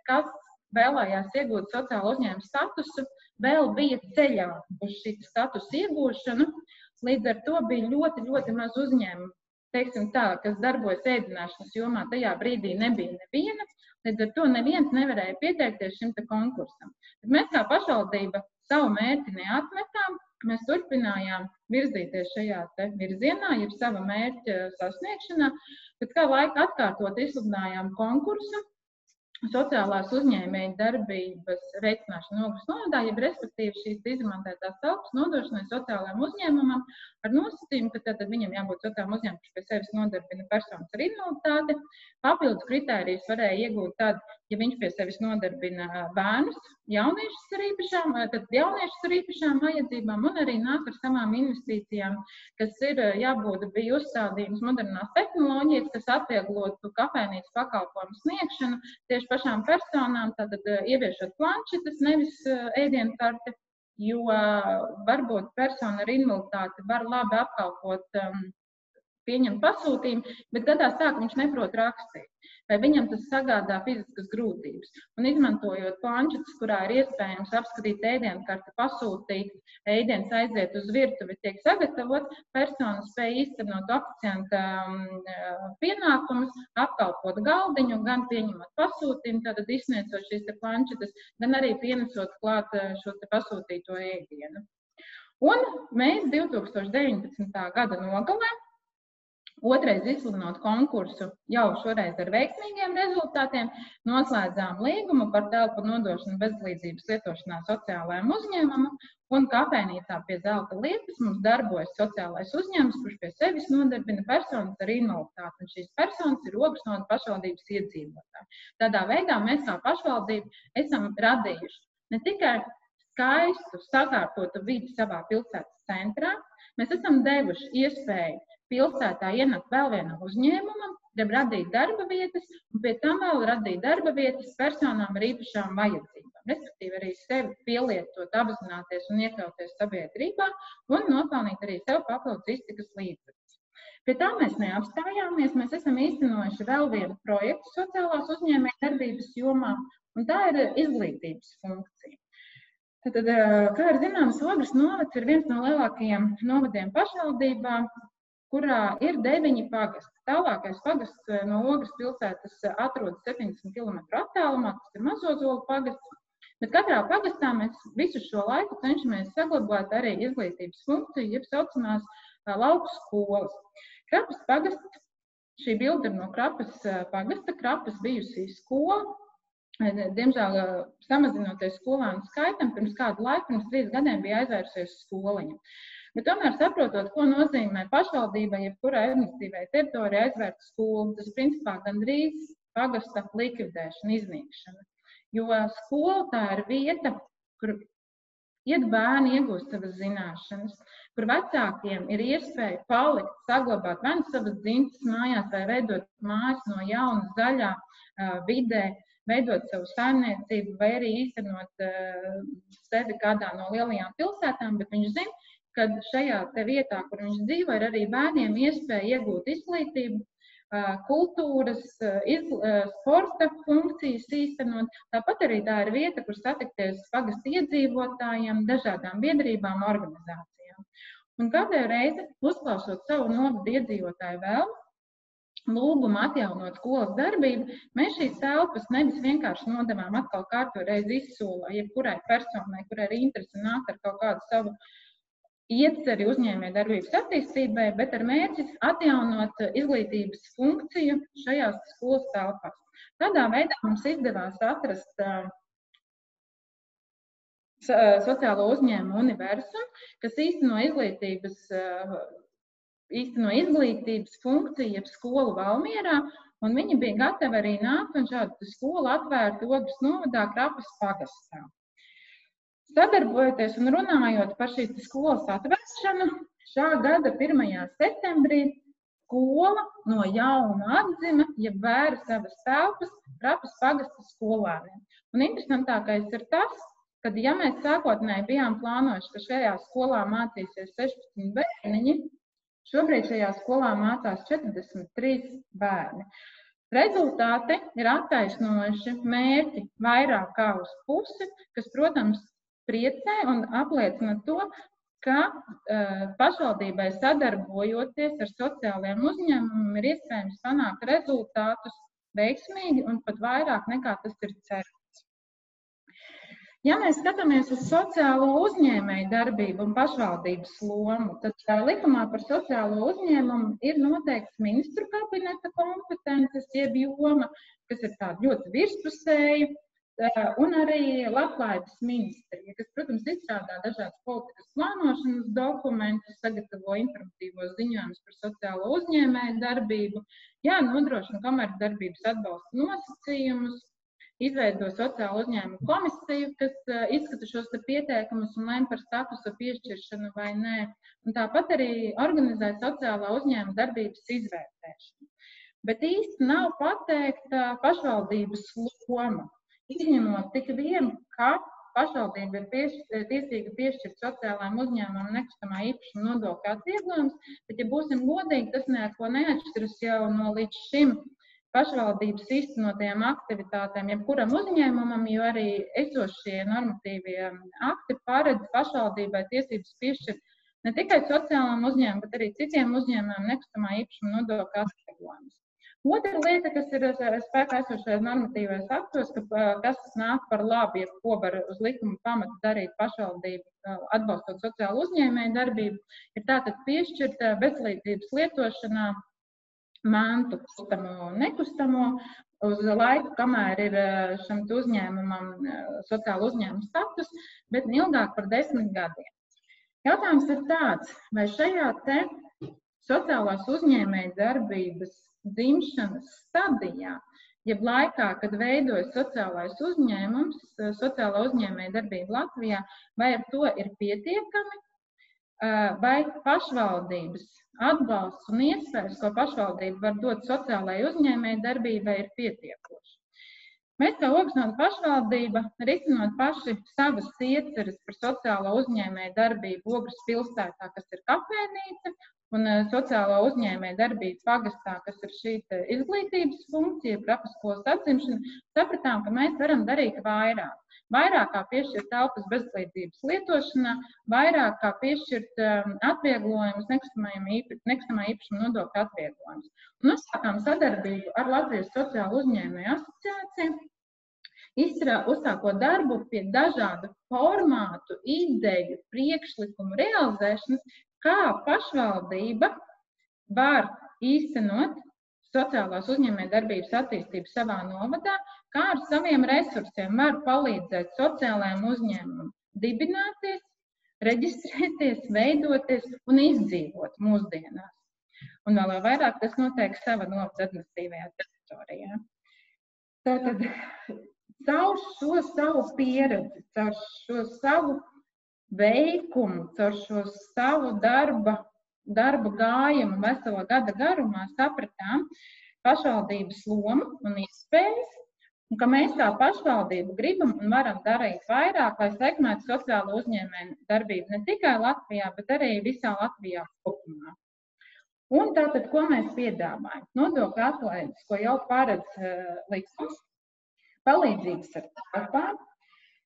kas vēlējās iegūt sociālo uzņēmumu statusu, vēl bija ceļā uz šī statusa iegūšanu. Līdz ar to bija ļoti, ļoti maz uzņēmumu, teiksim tā, kas darbojas ēdināšanas jomā. Tajā brīdī nebija neviena, līdz ar to neviens nevarēja pieteikties šim te konkursam. Bet mēs kā pašvaldība savu mērķi neatmetām, mēs turpinājām virzīties šajā te virzienā, jeb sava mērķa sasniegšanā, bet kā laika atkārtot izsludinājām konkursu sociālās uzņēmēju darbības veicināšanu Ogres novadā, jeb respektīvi šīs izmantētās telpas nodošanai sociālajiem uzņēmumam ar nosacījumu, ka tad viņam jābūt sociālajiem uzņēmumam, kas pie sevis nodarbina personas ar invaliditāti. Papildus kritērijus varēja iegūt tad, ja viņš pie sevis nodarbina bērnus, jauniešus ar īpašām vajadzībām un arī nāk ar savām investīcijām, kas ir jābūt bija uzstādījums modernās tehnoloģijas, kas atvieglotu kafejnīcas pakalpojumu sniegšanu tieši pašām personām, tātad ieviešot planšetes, nevis ēdienkarte, jo varbūt persona ar invaliditāti var labi apkalpot pieņemt pasūtījumu, bet gadās tā, ka viņš neprot rakstīt, vai viņam tas sagādā fiziskas grūtības. Un izmantojot planšetes, kurā ir iespējams apskatīt ēdienkarti, pasūtīt, ēdienas aiziet uz virtuvi, tiek sagatavot, persona spēja īstenot oficianta pienākumus, apkalpot galdiņu, gan pieņemot pasūtījumu, tātad izsniedzot šīs te planšetes, gan arī pienesot klāt šo te pasūtīto ēdienu. Un mēs 2019. gada nogalē, otrais izsludinot konkursu jau šoreiz ar veiksmīgiem rezultātiem, noslēdzām līgumu par telpu nodošanu bezglītības lietošanā sociālajiem uzņēmumam, un kafejnīcā pie Zelta liepas mums darbojas sociālais uzņēmums, kurš pie sevis nodarbina personas ar invaliditāti, un šīs personas ir Ogres novada pašvaldības iedzīvotāji. Tādā veidā mēs kā pašvaldība esam radījuši ne tikai skaistu, sakārtotu vidi savā pilsētas centrā, mēs esam devuši iespēju pilsētā ienākt vēl vienam uzņēmumam, radīt darba vietas, un pie tam vēl radīt darba vietas personām ar īpašām vajadzībām. Respektīvi arī sevi pielietot, apzināties un iekļauties sabiedrībā un nopelnīt arī sev papildus iztikas līdzekļus. Pie tā mēs neapstājāmies, mēs esam īstenojuši vēl vienu projektu sociālās uzņēmēju darbības jomā, un tā ir izglītības funkcija. Tad, kā ir zināms, Ogres novads ir viens no lielākajiem novadiem pašvaldībā, kurā ir 9 pagasti. Tālākais pagasts no Ogres pilsētas atrodas 70 km attālumā, tas ir Mazozolu pagasts, bet katrā pagastā mēs visu šo laiku cenšamies saglabāt arī izglītības funkciju, jeb saucamās lauku skolas. Krapas pagasts, šī bilde ir no Krapas pagasta, Krapas bijusī skola, diemžēl samazinoties skolēnu skaitam, pirms kādu laiku, pirms 3 gadiem bija aizvērsies skoliņa. Bet tomēr saprotot, ko nozīmē pašvaldībai, jebkurai administratīvai teritorijai aizvērt skolu, tas principā gandrīz pagasta likvidēšana, iznīkšana. Jo skola tā ir vieta, kur iet bērni iegūst savas zināšanas, kur vecākiem ir iespēja palikt, saglabāt vai savas dzimtas mājās, vai veidot mājas no jauna zaļā vidē, veidot savu saimniecību, vai arī īstenot sevi kādā no lielajām pilsētām, bet viņš zina, ka šajā te vietā, kur viņš dzīvo, ir arī bērniem iespēja iegūt izglītību, kultūras, sporta funkcijas īstenot. Tāpat arī tā ir vieta, kur satikties pagastu iedzīvotājiem, dažādām biedrībām, organizācijām. Un kādreiz reizi, uzklausot savu novadu iedzīvotāju vēlmi, lūgumu atjaunot skolas darbību, mēs šīs telpas nevis vienkārši nodevām atkal kārto reizi izsolā, jebkurai personai, kurai ir interese nākt ar kaut kādu savu ieceri uzņēmēju darbības attīstībai, bet ar mērķi atjaunot izglītības funkciju šajās skolas telpās. Tādā veidā mums izdevās atrast sociālo uzņēmumu Universum, kas īsteno izglītības funkciju, jeb skolu Valmierā, un viņi bija gatavi arī nākt un šādu skolu atvērt Ogres novadā Krapas pagastā. Sadarbojoties un runājot par šīs skolas atvēršanu, šā gada 1. septembrī skola no jauna atzima, ja vēra savas telpas Trapas pagasta skolēniem. Un interesantākais ir tas, ka, ja mēs sākotnēji bijām plānojuši, ka šajā skolā mācīsies 16 bērniņi, šobrīd šajā skolā mācās 43 bērni. Rezultāti ir attaisnojuši mērķi vairāk kā uz pusi, kas, protams, priecē un apliecina to, ka pašvaldībai sadarbojoties ar sociālajiem uzņēmumiem ir iespējams panākt rezultātus veiksmīgi un pat vairāk nekā tas ir cerēts. Ja mēs skatāmies uz sociālo uzņēmēju darbību un pašvaldības lomu, tad likumā par sociālo uzņēmumu ir noteikts ministru kabineta kompetences, jeb joma, kas ir tāda ļoti virspusēja, un arī Labklājības ministrija, kas, protams, izstrādā dažādas politikas plānošanas dokumentus, sagatavo informatīvos ziņojumus par sociālo uzņēmēju darbību, nodrošina komercdarbības atbalsta nosacījumus, izveido sociālo uzņēmumu komisiju, kas izskata šos pieteikumus un lem par statusa piešķiršanu vai nē, un tāpat arī organizē sociālā uzņēmuma darbības izvērtēšanu. Bet īsti nav pateikta pašvaldības loma. Izņemot tik vienu, ka pašvaldība ir tiesīga piešķirt sociālajiem uzņēmumam nekustamā īpašuma nodokļa atvieglojums, bet, ja būsim godīgi, tas neko neatšķiras jau no līdz šim pašvaldības īstenotajām aktivitātēm, jebkuram uzņēmumam, jo arī esošie normatīvie akti paredz pašvaldībai tiesības piešķirt ne tikai sociālajiem uzņēmumam, bet arī citiem uzņēmumiem nekustamā īpašuma nodokļa atvieglojumus. Otra lieta, kas ir spēkā esošajos normatīvajos aktos, kas nāk par labu, ja ko var uz likuma pamata darīt pašvaldība, atbalstot sociālu uzņēmēju darbību, ir tātad piešķirt bezlīdzības lietošanā mantu kustamo un nekustamo uz laiku, kamēr ir šim uzņēmumam sociāla uzņēmuma status, bet ilgāk par 10 gadiem. Jautājums ir tāds, vai šajā te sociālās uzņēmēju darbības dzimšanas stadijā, jeb laikā, kad veidojas sociālais uzņēmums, sociālā uzņēmēja darbība Latvijā, vai ar to ir pietiekami, vai pašvaldības atbalsts un iespējas, ko pašvaldība var dot sociālajai uzņēmēja darbībai, ir pietiekoši. Mēs kā Ogasnoda pašvaldība, risinot paši savas ieceres par sociālo uzņēmēju darbību Ogres pilsētā, kas ir kafejnīca, un sociālo uzņēmēju darbību pagastā, kas ir šī izglītības funkcija, prapaskolas atzimšana, sapratām, ka mēs varam darīt vairāk. Vairāk kā piešķirt telpas bezlīdzības lietošanā, vairāk kā piešķirt atvieglojumus, nekustamā īpašuma nodokļa atvieglojumus. Un uzsākām sadarbību ar Latvijas sociālo uzņēmēju asociāciju, uzsākot darbu pie dažādu formātu, ideju, priekšlikumu realizēšanas, kā pašvaldība var īstenot sociālās uzņēmēju darbības attīstību savā novadā, kā ar saviem resursiem var palīdzēt sociālajiem uzņēmumiem dibināties, reģistrēties, veidoties un izdzīvot mūsdienās. Un vēl vairāk tas notiek sava novads administratīvajā teritorijā. Tātad, caur šo savu pieredzi, caur šo savu veikumu, caur šo savu darba gājumu veselo gada garumā sapratām pašvaldības lomu un iespējas, un ka mēs kā pašvaldība gribam un varam darīt vairāk, lai sekmētu sociālo uzņēmēju darbību ne tikai Latvijā, bet arī visā Latvijā kopumā. Un tātad, ko mēs piedāvājam? Nodokļu atlaides, ko jau paredz likums, palīdzības ar darbām.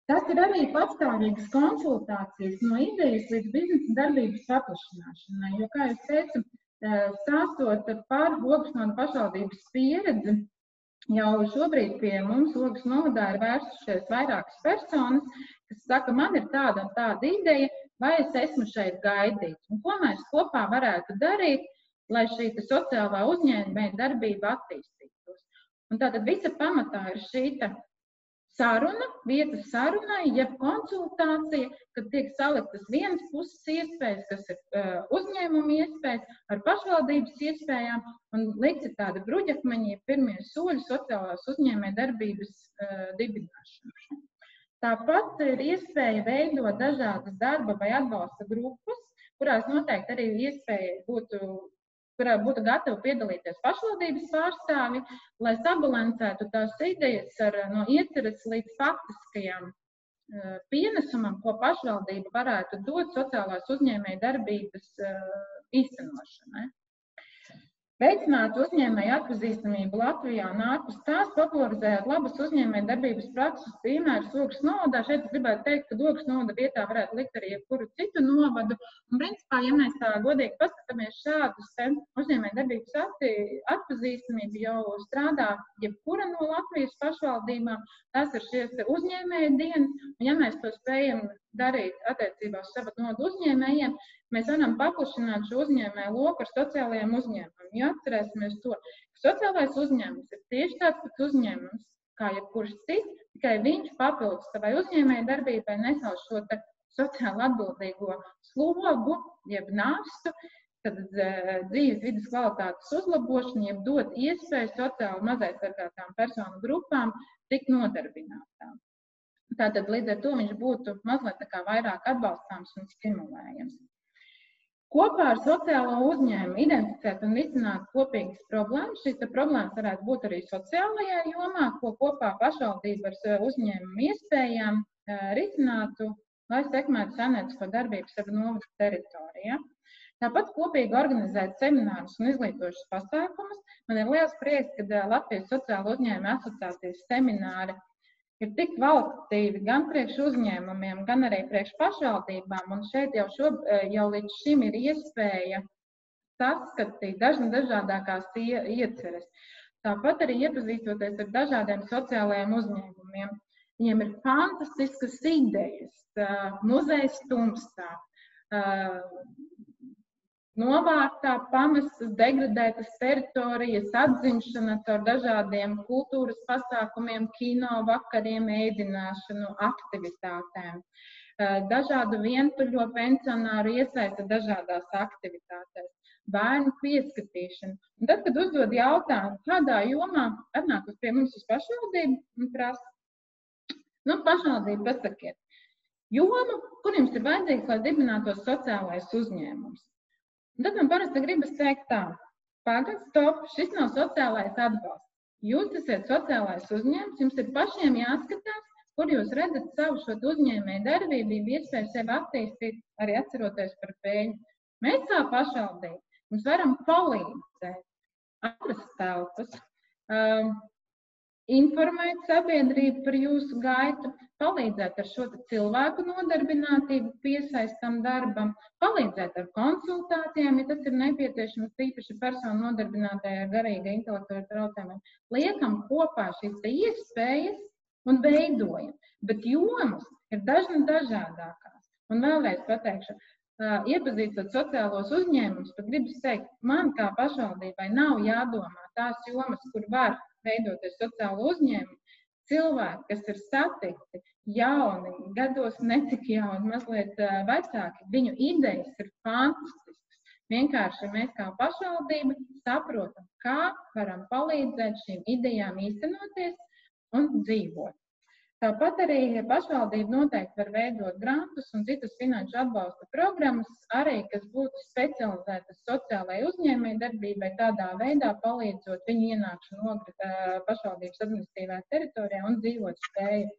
Tas ir arī patstāvīgas konsultācijas no idejas līdz biznesa darbības paplašināšanai, jo, kā es teicu, stāstot par Ogasnoda pašvaldības pieredzi, jau šobrīd pie mums Ogas novadā ir vērsušies vairākas personas, kas saka, man ir tāda un tāda ideja, vai es esmu šeit gaidīts, un ko mēs kopā varētu darīt, lai šī sociālā uzņēmēja darbība attīstītos. Un tātad visa pamatā ir šī saruna, vieta sarunai, jeb konsultācija, kad tiek saliktas vienas puses iespējas, kas ir uzņēmuma iespējas, ar pašvaldības iespējām, un likti tāda bruģakmeņi, pirmie soļi sociālās uzņēmēja darbības dibināšanai. Tāpat ir iespēja veidot dažādas darba vai atbalsta grupas, kurās noteikti arī iespēja kurā būtu gatavi piedalīties pašvaldības pārstāvi, lai sabalansētu tās idejas no ieceres līdz faktiskajām pienesumam, ko pašvaldība varētu dot sociālās uzņēmēju darbības īstenošanai. Veicināt uzņēmēju atpazīstamību Latvijā un ārpus tās, popularizējot labas uzņēmēju darbības prakses piemērus Ogres novadā. Šeit es gribētu teikt, ka Ogres novada vietā varētu likt arī jebkuru citu novadu. Un, principā, ja mēs tā godīgi paskatāmies šādus uzņēmēju darbības atpazīstamību jau strādā jebkura no Latvijas pašvaldībām, tās ir šīs uzņēmēju dienas. Un, ja mēs to spējam darīt attiecībā uz savu nodu uzņēmējiem, mēs varam paplašināt šo uzņēmēju loku ar sociālajiem uzņēmumiem. Jo atcerēsimies to, ka sociālais uzņēmums ir tieši tāds pats uzņēmums, kā jebkurš cits, tikai viņš papildus savai uzņēmēju darbībai nesās šo sociāli atbildīgo slogu, jeb nastu, tad dzīves vidas kvalitātes uzlabošanu, jeb dot iespēju sociāli mazaizsargātām personu grupām tikt nodarbinātām. Tātad līdz ar to viņš būtu mazliet tā kā vairāk atbalstāms un stimulējams. Kopā ar sociālo uzņēmumu identificēt un risināt kopīgas problēmas. Šīs problēmas varētu būt arī sociālajā jomā, ko kopā pašvaldība ar uzņēmumu iespējām risinātu, lai sekmētu saimniecisko darbību savā novada teritorijā. Tāpat kopīgi organizēt seminārus un izglītošus pasākumus. Man ir liels prieks, ka Latvijas sociālo uzņēmumu asociācijas semināri ir tik kvalitatīvi gan priekš uzņēmumiem, gan arī priekš pašvaldībām. Un šeit jau līdz šim ir iespēja saskatīt dažādākās ieceres. Tāpat arī iepazīstoties ar dažādiem sociālajiem uzņēmumiem. Viņiem ir fantastiskas idejas, muzejs Tumstā, novārtā pamestas, degradētas teritorijas, atzimšana caur dažādiem kultūras pasākumiem, kino vakariem, ēdināšanu, aktivitātēm. Dažādu vientuļo pensionāru iesaista dažādās aktivitātēs, bērnu pieskatīšanu. Un tad, kad uzdod jautājumu, kādā jomā atnākus pie mums uz pašvaldību un prasa, pašvaldību pasakiet, jomu, kur jums ir vajadzīgs, lai dibinātos sociālais uzņēmums. Un tad man parasti gribas teikt tā, pagad, stop, šis nav sociālais atbalsts. Jūs esat sociālais uzņēmums, jums ir pašiem jāskatās, kur jūs redzat savu šo uzņēmēju darbību, iespēju sevi attīstīt, arī atceroties par peļņu. Mēs kā pašvaldība, mums varam palīdzēt, atrast telpas, informēt sabiedrību par jūsu gaitu, palīdzēt ar šo cilvēku nodarbinātību, piesaistam darbam, palīdzēt ar konsultācijām, ja tas ir nepieciešams, tīpaši personu nodarbinātajā garīga intelektuāla traucējumiem. Liekam kopā šīs iespējas un veidojam, bet jomas ir dažādākās. Un vēlreiz pateikšu, iepazīstot sociālos uzņēmumus, pat gribas teikt, man kā pašvaldībai nav jādomā tās jomas, kur var veidoties sociālo uzņēmumu. Cilvēki, kas ir satikti, jauni, gados netik jauni, mazliet vecāki, viņu idejas ir fantastiskas. Vienkārši mēs kā pašvaldība saprotam, kā varam palīdzēt šīm idejām īstenoties un dzīvot. Tāpat arī pašvaldība noteikti var veidot grantus un citas finanšu atbalsta programmas, arī, kas būtu specializētas sociālajai uzņēmēju darbībai, tādā veidā palīdzot viņu ienākšanu pašvaldības administratīvajā teritorijā un dzīvot spēju.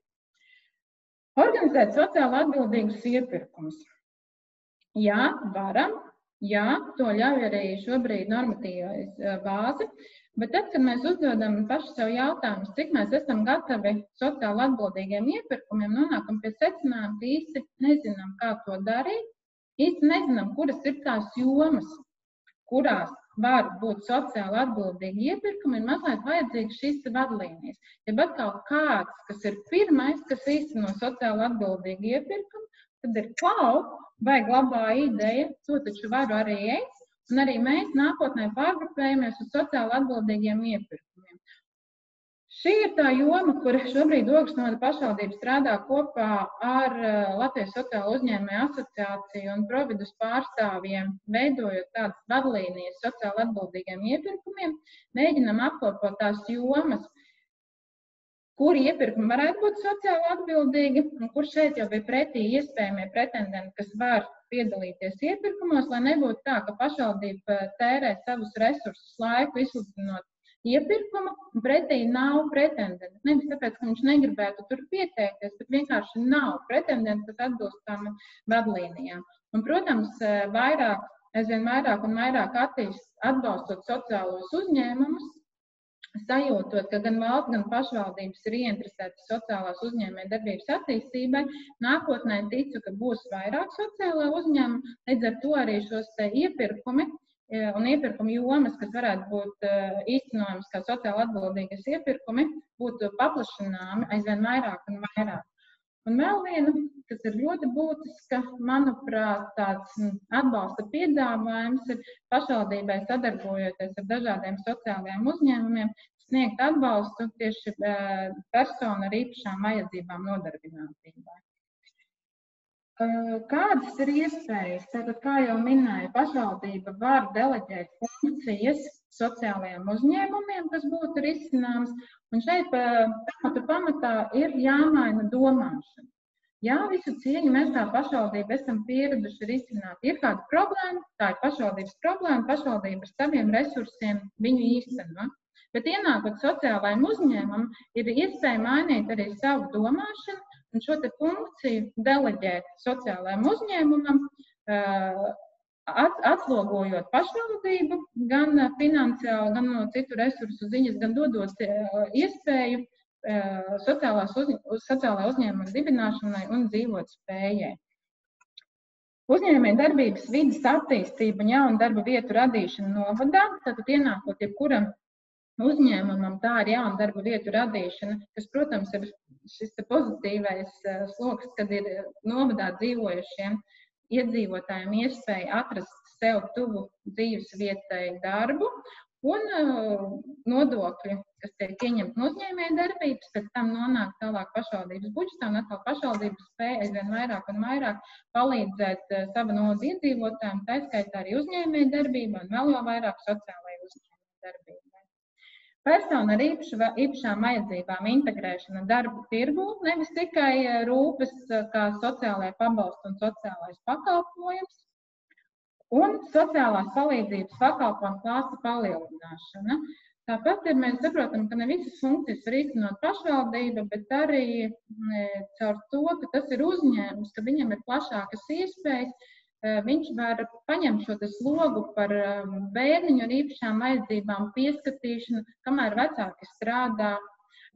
Organizēt sociāli atbildīgus iepirkumus. Jā, varam. Jā, to ļauj arī šobrīd normatīvais bāze. Bet tad, kad mēs uzdodam paši sev jautājumus, cik mēs esam gatavi sociāli atbildīgiem iepirkumiem, nonākam pie secinājuma, ka īsti nezinām, kā to darīt, īsti nezinām, kuras ir tās jomas, kurās var būt sociāli atbildīgi iepirkumi, ir mazliet vajadzīgs šīs vadlīnijas. Ja bet kaut kāds, kas ir pirmais, kas īsteno sociāli atbildīgi iepirkumi, tad ir vai glabā ideja, to taču varu arī es. Un arī mēs nākotnē pārgrupējamies uz sociāli atbildīgiem iepirkumiem. Šī ir tā joma, kur šobrīd Ogres novada pašvaldība strādā kopā ar Latvijas sociālo uzņēmēju asociāciju un Providus pārstāvjiem, veidojot tādas vadlīnijas sociāli atbildīgiem iepirkumiem, mēģinam apkopot tās jomas, kuri iepirkumi varētu būt sociāli atbildīgi, un kur šeit jau bija pretī iespējamie pretendenti, kas var piedalīties iepirkumos, lai nebūtu tā, ka pašvaldība tērē savus resursus, laiku izsludinot iepirkumu, un pretī nav pretendenti. Nevis tāpēc, ka viņš negribētu tur pieteikties, bet vienkārši nav pretendenti, kas atbilst tām vadlīnijām. Un, protams, aizvien vairāk un vairāk atbalstot sociālos uzņēmumus, sajūtot, ka gan valsts, gan pašvaldības ir ieinteresētas sociālās uzņēmējdarbības attīstībai, nākotnē ticu, ka būs vairāk sociālā uzņēmuma, līdz ar to arī šos te iepirkumi un iepirkumu jomas, kas varētu būt īstenojams kā sociāli atbildīgas iepirkumi, būtu paplašināmi aizvien vairāk un vairāk. Un vēl viena, kas ir ļoti būtiska, manuprāt, tāds atbalsta piedāvājums ir pašvaldībai sadarbojoties ar dažādiem sociālajiem uzņēmumiem, sniegt atbalstu tieši personu ar īpašām vajadzībām nodarbinātībai. Kādas ir iespējas? Tātad, kā jau minēju, pašvaldība var deleģēt funkcijas sociālajiem uzņēmumiem, kas būtu risināms, un šeit pamatā ir jāmaina domāšana. Jā, visu cieņu mēs kā pašvaldība esam pieraduši risināt. Ir kāda problēma, tā ir pašvaldības problēma, pašvaldība ar saviem resursiem viņu īsteno. Bet ienākot sociālajiem uzņēmumam, ir iespēja mainīt arī savu domāšanu, un šo te funkciju deleģēt sociālajiem uzņēmumam, atslogojot pašvaldību, gan finansiāli, gan no citu resursu ziņas, gan dodot iespēju sociālā uzņēmuma dibināšanai un dzīvot spējai. Uzņēmējdarbības vides attīstība un jaunu darba vietu radīšana novadā, tātad ienākot jebkuram uzņēmumam, tā ir jauna darba vietu radīšana, kas, protams, ir šis pozitīvais sloks, kad ir novadā dzīvojušiem iedzīvotājiem iespēja atrast sev tuvu dzīves vietai darbu un nodokļi, kas tiek ieņemti no uzņēmējdarbības, pēc tam nonāk tālāk pašvaldības budžetā, un atkal pašvaldības spēja aizvien vairāk un vairāk palīdzēt sava nodu iedzīvotājiem, tā skaitā arī uzņēmējdarbībā un vēl jau vairāk sociālajai uzņēmējdarbībai. Persona ar īpašām vajadzībām integrēšana darba tirgū, nevis tikai rūpes kā sociālajā pabalsta un sociālais pakalpojums, un sociālās palīdzības pakalpojumu klāsta palielināšana. Tāpat mēs saprotam, ka ne visas funkcijas var īstenot pašvaldība, bet arī caur to, ka tas ir uzņēmums, ka viņam ir plašākas iespējas, viņš var paņemt šo slogu par bērniņu ar īpašām vajadzībām pieskatīšanu, kamēr vecāki strādā,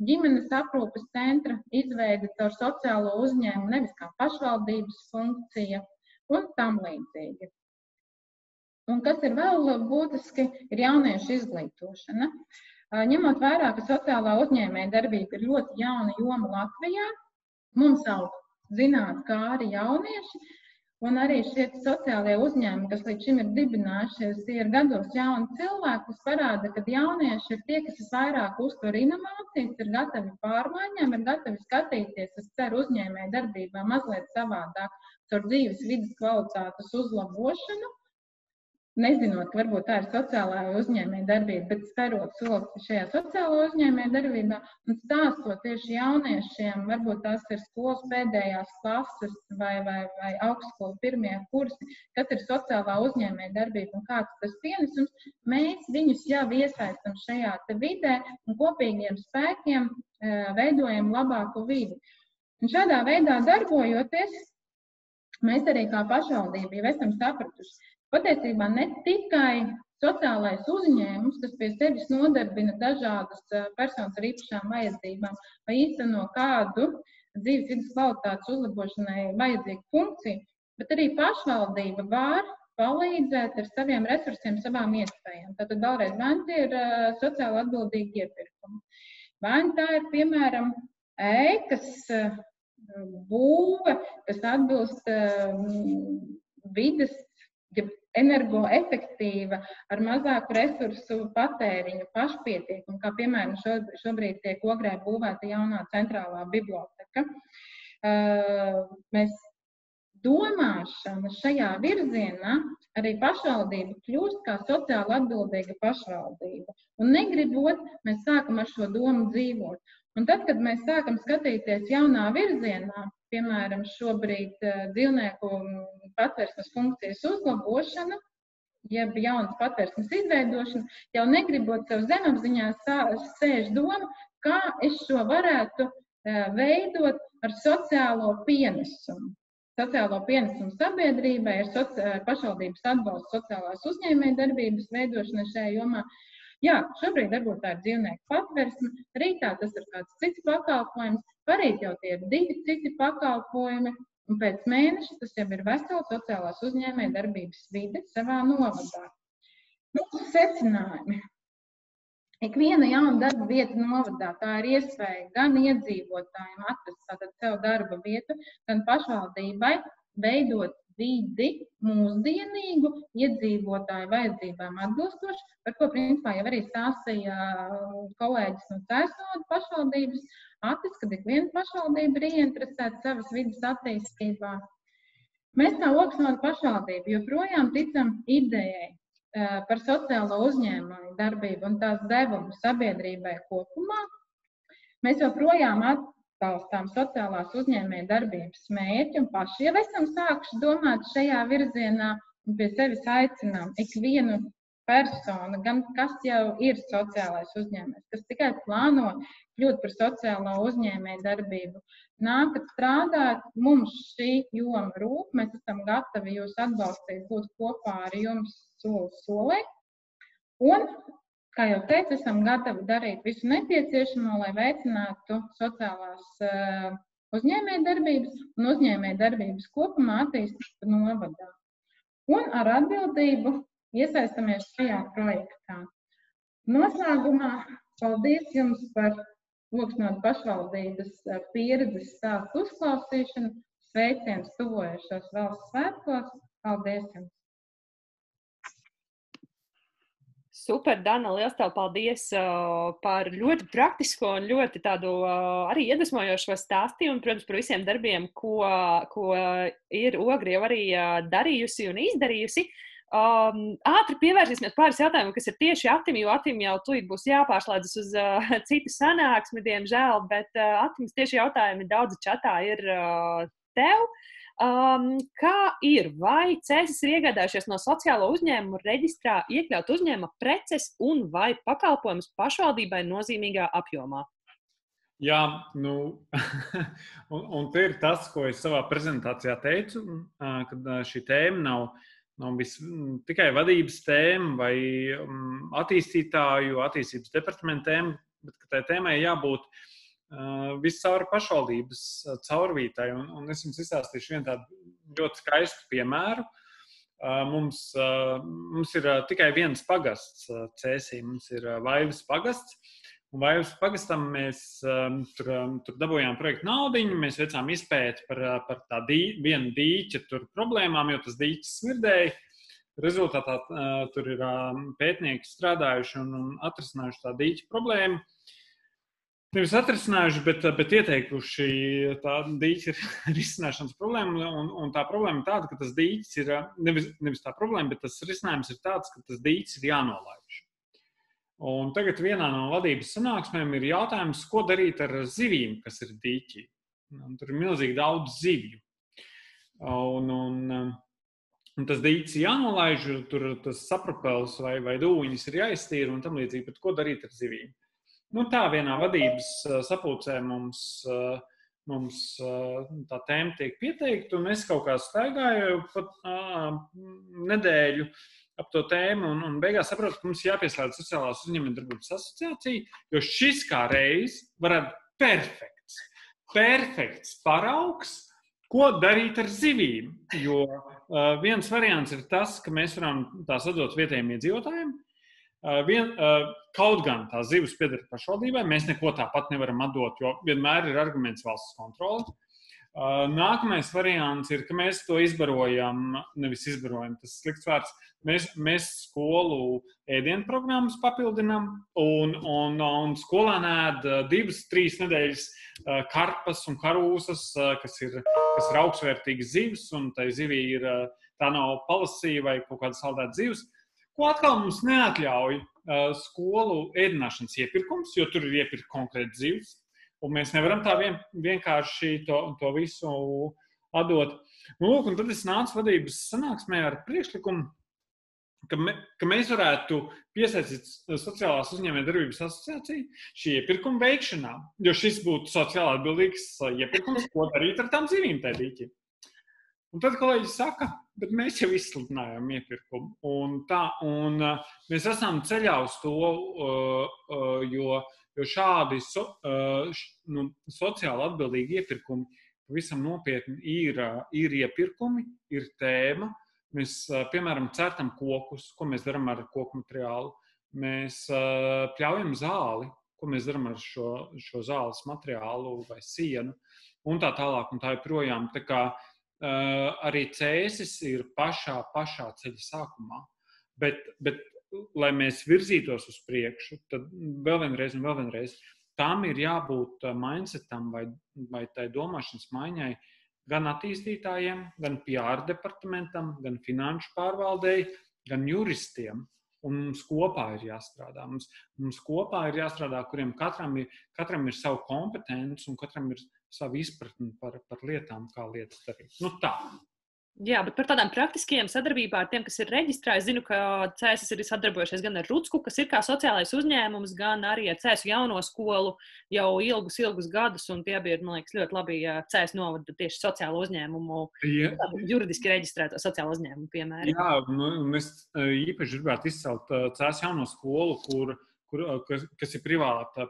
ģimenes aprūpes centra izveide caur sociālo uzņēmumu, nevis kā pašvaldības funkcija un tam līdzīgi. Un kas ir vēl būtiski, ir jauniešu izglītošana. Ņemot vērā, ka sociālā uzņēmējdarbība ir ļoti jauna joma Latvijā, mums aug zināt, kā arī jaunieši, un arī šie sociālie uzņēmumi, kas līdz šim ir dibinājušies, tie ir gados jauni cilvēki, kas parāda, ka jaunieši ir tie, kas visvairāk uztver inovācijas, ir gatavi pārmaiņām, ir gatavi skatīties, es ceru, uzņēmējdarbībā mazliet savādāk caur dzīves vides kvalitātes uzlabošanu, nezinot, ka varbūt tā ir sociālā uzņēmējdarbība, bet sperot soli šajā sociālā uzņēmējdarbībā un stāstot tieši jauniešiem, varbūt tās ir skolas pēdējās klases vai augstskolas pirmie kursi, kas ir sociālā uzņēmējdarbība un kāds tas pienesums, mēs viņus jau iesaistam šajā te vidē un kopīgiem spēkiem veidojam labāku vidi. Un šādā veidā darbojoties, mēs arī kā pašvaldība jau esam sapratuši, patiesībā ne tikai sociālais uzņēmums, kas pie sevis nodarbina dažādas personas ar īpašām vajadzībām vai īsteno kādu dzīves vides kvalitātes uzlabošanai vajadzīgu funkciju, bet arī pašvaldība var palīdzēt ar saviem resursiem, savām iespējām. Tātad vēlreiz, vai tie ir sociāli atbildīgi iepirkumi. Vai tā ir, piemēram, ēkas būve, kas atbilst vides energoefektīva, ar mazāku resursu patēriņu, pašpietiekumu, kā piemēram šobrīd tiek Ogrē būvēta jaunā centrālā biblioteka. Mēs domāšana šajā virzienā arī pašvaldība kļūst kā sociāli atbildīga pašvaldība. Un negribot, mēs sākam ar šo domu dzīvot. Un tad, kad mēs sākam skatīties jaunā virzienā, piemēram, šobrīd dzīvnieku patvērsmes funkcijas uzlabošana, jeb jaunas patvērsmes izveidošana, jau negribot sev zemapziņā sēž doma, kā es šo varētu veidot ar sociālo pienesumu. Sociālo pienesumu sabiedrībai, ar pašvaldības atbalstu sociālās uzņēmējdarbības veidošanai šajā jomā. Jā, šobrīd varbūt tā ir dzīvnieku patversme, rītā tas ir kāds cits pakalpojums, parīt jau tie ir 2 citi pakalpojumi, un pēc mēneša tas jau ir vesela sociālās uzņēmējdarbības vide savā novadā. Mūsu secinājumi. Ikviena jauna darba vieta novadā, tā ir iespēja gan iedzīvotājiem atrast tātad sev darba vietu, gan pašvaldībai veidot vidi mūsdienīgu, iedzīvotāju vajadzībām atbilstoši, par ko principā jau arī stāstīja kolēģis no Cēsnodu pašvaldības, kad ikviena pašvaldība ir ieinteresēta savas vidas attīstībā. Mēs tā Oksnodu pašvaldību joprojām ticam idejai par sociālo uzņēmēju darbību un tās devumu sabiedrībai kopumā. Mēs joprojām atbalstām sociālās uzņēmēju darbības mērķi un paši jau esam sākuši domāt šajā virzienā un pie sevis aicinām ikvienu personu, gan kas jau ir sociālais uzņēmējs, kas tikai plāno kļūt par sociālo uzņēmēju darbību. Nākat strādāt, mums šī joma rūp, mēs esam gatavi jūs atbalstīt, būt kopā ar jums soli solī. Un, kā jau teicu, esam gatavi darīt visu nepieciešamo, lai veicinātu sociālās uzņēmējdarbības un uzņēmējdarbības kopumā attīstību novadā. Un ar atbildību iesaistamies šajā projektā. Noslēgumā paldies jums par Oksnodu pašvaldības pieredzes stāstu uzklausīšanu. Sveiciens tuvojušos valsts svētkos. Paldies jums! Super, Dana, liels tev paldies par ļoti praktisko un ļoti tādu arī iedvesmojošo stāstījumu, protams, par visiem darbiem, ko ir Ogre jau arī darījusi un izdarījusi. Ātri pievērsīsimies pāris jautājumiem, kas ir tieši Atim, jo Atim jau tūlīt būs jāpārslēdzas uz citu sanāksmi, diemžēl, bet Atims tieši jautājumi daudzi čatā ir tev. Kā ir? Vai Cēsis ir iegādājušies no sociālo uzņēmumu reģistrā iekļaut uzņēmuma preces un vai pakalpojumus pašvaldībai nozīmīgā apjomā? Jā, un te ir tas, ko es savā prezentācijā teicu, kad šī tēma nav tikai vadības tēma vai attīstības departamenta tēma, bet ka tai tēmai jābūt viscaur pašvaldības caurvītai. Un es jums izstāstīšu vienu tādu ļoti skaistu piemēru. Mums ir tikai viens pagasts Cēsī, mums ir Vaivas pagasts. Un Vaivas pagastam mēs tur dabūjām projektu naudiņu, mēs veicām izpēti par tā vienu dīķa problēmām, jo tas dīķis smirdēja. Rezultātā tur ir pētnieki strādājuši un atrisinājuši tā dīķa problēmu. Nevis atrisinājuši, bet ieteikuši tā dīķa risināšanas problēmu. Un tā problēma ir tāda, ka tas dīķis ir, nevis tā problēma, bet tas risinājums ir tāds, ka tas dīķis ir jānolaiž. Un tagad vienā no vadības sanāksmēm ir jautājums, ko darīt ar zivīm, kas ir dīķī. Tur ir milzīgi daudz zivju. Un tas dīķis ir jānolaiž, tur tas sapropels vai dūņas ir jāiztīra un tam līdzīgi, bet ko darīt ar zivīm? Tā vienā vadības sapulcē mums tā tēma tiek pieteikta, un es kaut kā staigāju pat nedēļu ap to tēmu, un beigās saprotu, ka mums jāpieslēdz Sociālās uzņēmējdarbības asociācija, jo šis kā reiz varētu perfekts paraugs, ko darīt ar zivīm. Jo viens variants ir tas, ka mēs varam tās atdot vietējiem iedzīvotājiem. Kaut gan tās zivis pieder pašvaldībai, mēs neko tāpat nevaram atdot, jo vienmēr ir arguments valsts kontrole. Nākamais variants ir, ka mēs to izbarojam, nevis izbarojam, tas slikts vārds, mēs skolu ēdienu programmas papildinām un skolēni ēd 2-3 nedēļas karpas un karūsas, kas ir augstvērtīgas zivis, un tai zivī ir tā nav palasīja vai kaut kāda saldēta dzīves, ko atkal mums neatļauj skolu ēdināšanas iepirkums, jo tur ir iepirkt konkrēti dzīves, un mēs nevaram tā vienkārši to visu atdot. Lūk, un tad es nācu vadības sanāksmē ar priekšlikumu, ka mēs varētu piesaistīt Sociālās uzņēmējdarbības asociāciju šī iepirkuma veikšanā, jo šis būtu sociāli atbildīgs iepirkums, ko darīt ar tām dzīvīm tajā dīķī. Un tad kolēģi saka, bet mēs jau izsludinājām iepirkumu. Un mēs esam ceļā uz to, jo šādi sociāli atbildīgi iepirkumi pavisam nopietni ir iepirkumi, ir tēma. Mēs, piemēram, certam kokus, ko mēs darām ar koku materiālu. Mēs pļaujam zāli, ko mēs darām ar šo zāles materiālu vai sienu, un tā tālāk, un tā joprojām. Tā kā arī cēsis ir pašā ceļa sākumā. Bet, lai mēs virzītos uz priekšu, tad vēl vienreiz, tam ir jābūt mindsetam vai tai domāšanas maiņai, gan attīstītājiem, gan PR departamentam, gan finanšu pārvaldei, gan juristiem. Un mums kopā ir jāstrādā. Mums kopā ir jāstrādā, kuriem katram ir savu kompetenci un katram ir savu izpratni par lietām, kā lietas darīt. Tā. Jā, bet par tādām praktiskajām sadarbībām ar tiem, kas ir reģistrēti, zinu, ka CESIS ir sadarbojušies gan ar Rucku, kas ir kā sociālais uzņēmums, gan arī ar CESU jauno skolu jau ilgus gadus, un tie bija, man liekas, ļoti labi CES novada tieši sociālo uzņēmumu, juridiski reģistrēto sociālo uzņēmumu piemēri. Jā, mēs īpaši gribētu izcelt CES jauno skolu, kas ir privāta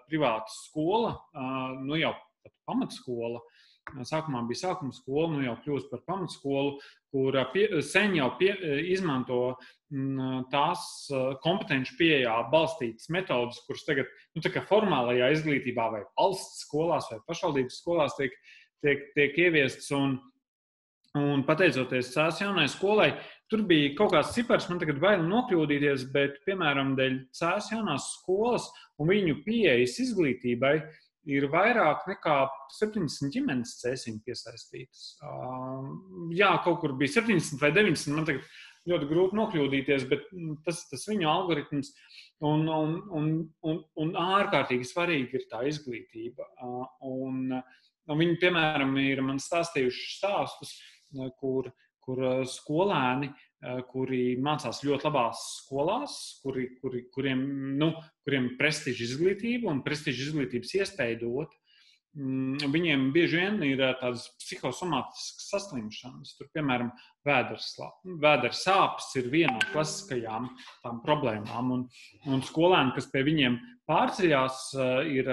skola, jau pat pamatskola. Sākumā bija sākuma skola, jau kļūst par pamatskolu, kur sen jau izmanto tās kompetenci pieejā balstītas metodas, kuras tagad tā kā formālajā izglītībā vai valsts skolās vai pašvaldības skolās tiek ieviestas. Un pateicoties CES jaunai skolai, tur bija kaut kāds cipars, man tagad bail nokļūdīties, bet, piemēram, dēļ CES jaunās skolas un viņu pieejas izglītībai, ir vairāk nekā 70 ģimenes cēsiņu piesaistītas. Jā, kaut kur bija 70 vai 90, man tagad ļoti grūti nokļūdīties, bet tas viņu algoritms un ārkārtīgi svarīgi ir tā izglītība. Un viņi, piemēram, ir man stāstījuši stāstus, kur skolēni, kuri mācās ļoti labās skolās, kuriem prestiža izglītība un prestiža izglītības iespēja dot, viņiem bieži vien ir tādas psihosomātiskas saslimšanas. Tur, piemēram, vēdera sāpes ir viena no klasiskajām tām problēmām. Un skolēni, kas pie viņiem pārceļās, ir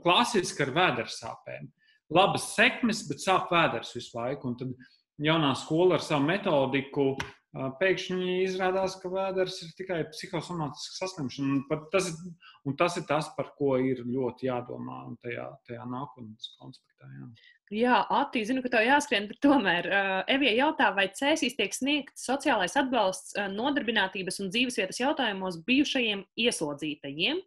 klasiski ar vēdera sāpēm. Labas sekmes, bet sāp vēders visu laiku. Un tad jaunā skola ar savu metodiku pēkšņi izrādās, ka vēders ir tikai psihosomātiska saslimšana. Un tas ir tas, par ko ir ļoti jādomā tajā nākotnes konspektā. Jā, Ati, zinu, ka tev jāskrien, bet tomēr Evija jautā, vai CESIS tiek sniegts sociālais atbalsts nodarbinātības un dzīvesvietas jautājumos bijušajiem ieslodzītajiem,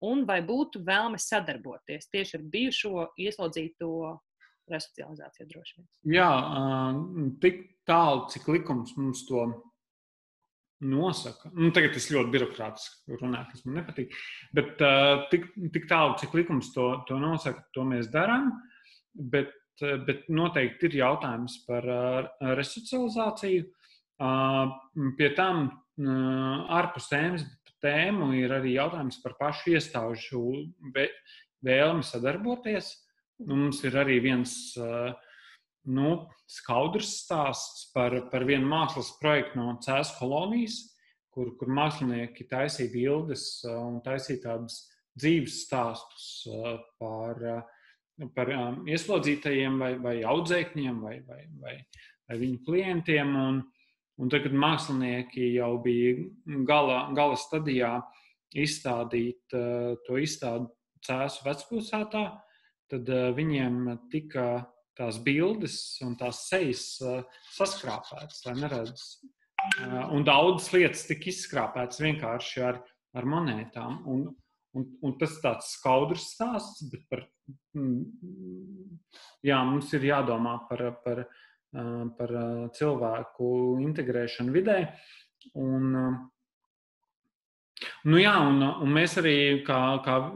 un vai būtu vēlme sadarboties tieši ar bijušo ieslodzīto resocializāciju droši vien? Jā, tik tālu, cik likums mums to nosaka. Tagad es ļoti birokrātiski runāju, kas man nepatīk, bet tik tālu, cik likums to nosaka, to mēs darām, bet noteikti ir jautājums par resocializāciju. Pie tam ārpus tēmu ir arī jautājums par pašu iestāžu vēlmi sadarboties. Mums ir arī viens skaudrs stāsts par vienu mākslas projektu no CES kolonijas, kur mākslinieki taisīja bildes un taisīja tādus dzīves stāstus par ieslodzītajiem vai audzēkņiem vai viņu klientiem. Un tagad mākslinieki jau bija gala stadijā izstādīt to izstādi CES vecpilsētā. Tad viņiem tika tās bildes un tās sejas saskrāpētas, lai neredz. Un daudzas lietas tika izskrāpētas vienkārši ar monētām. Un tas tāds skaudrs stāsts, bet mums ir jādomā par par cilvēku integrēšanu vidē. Un mēs arī kā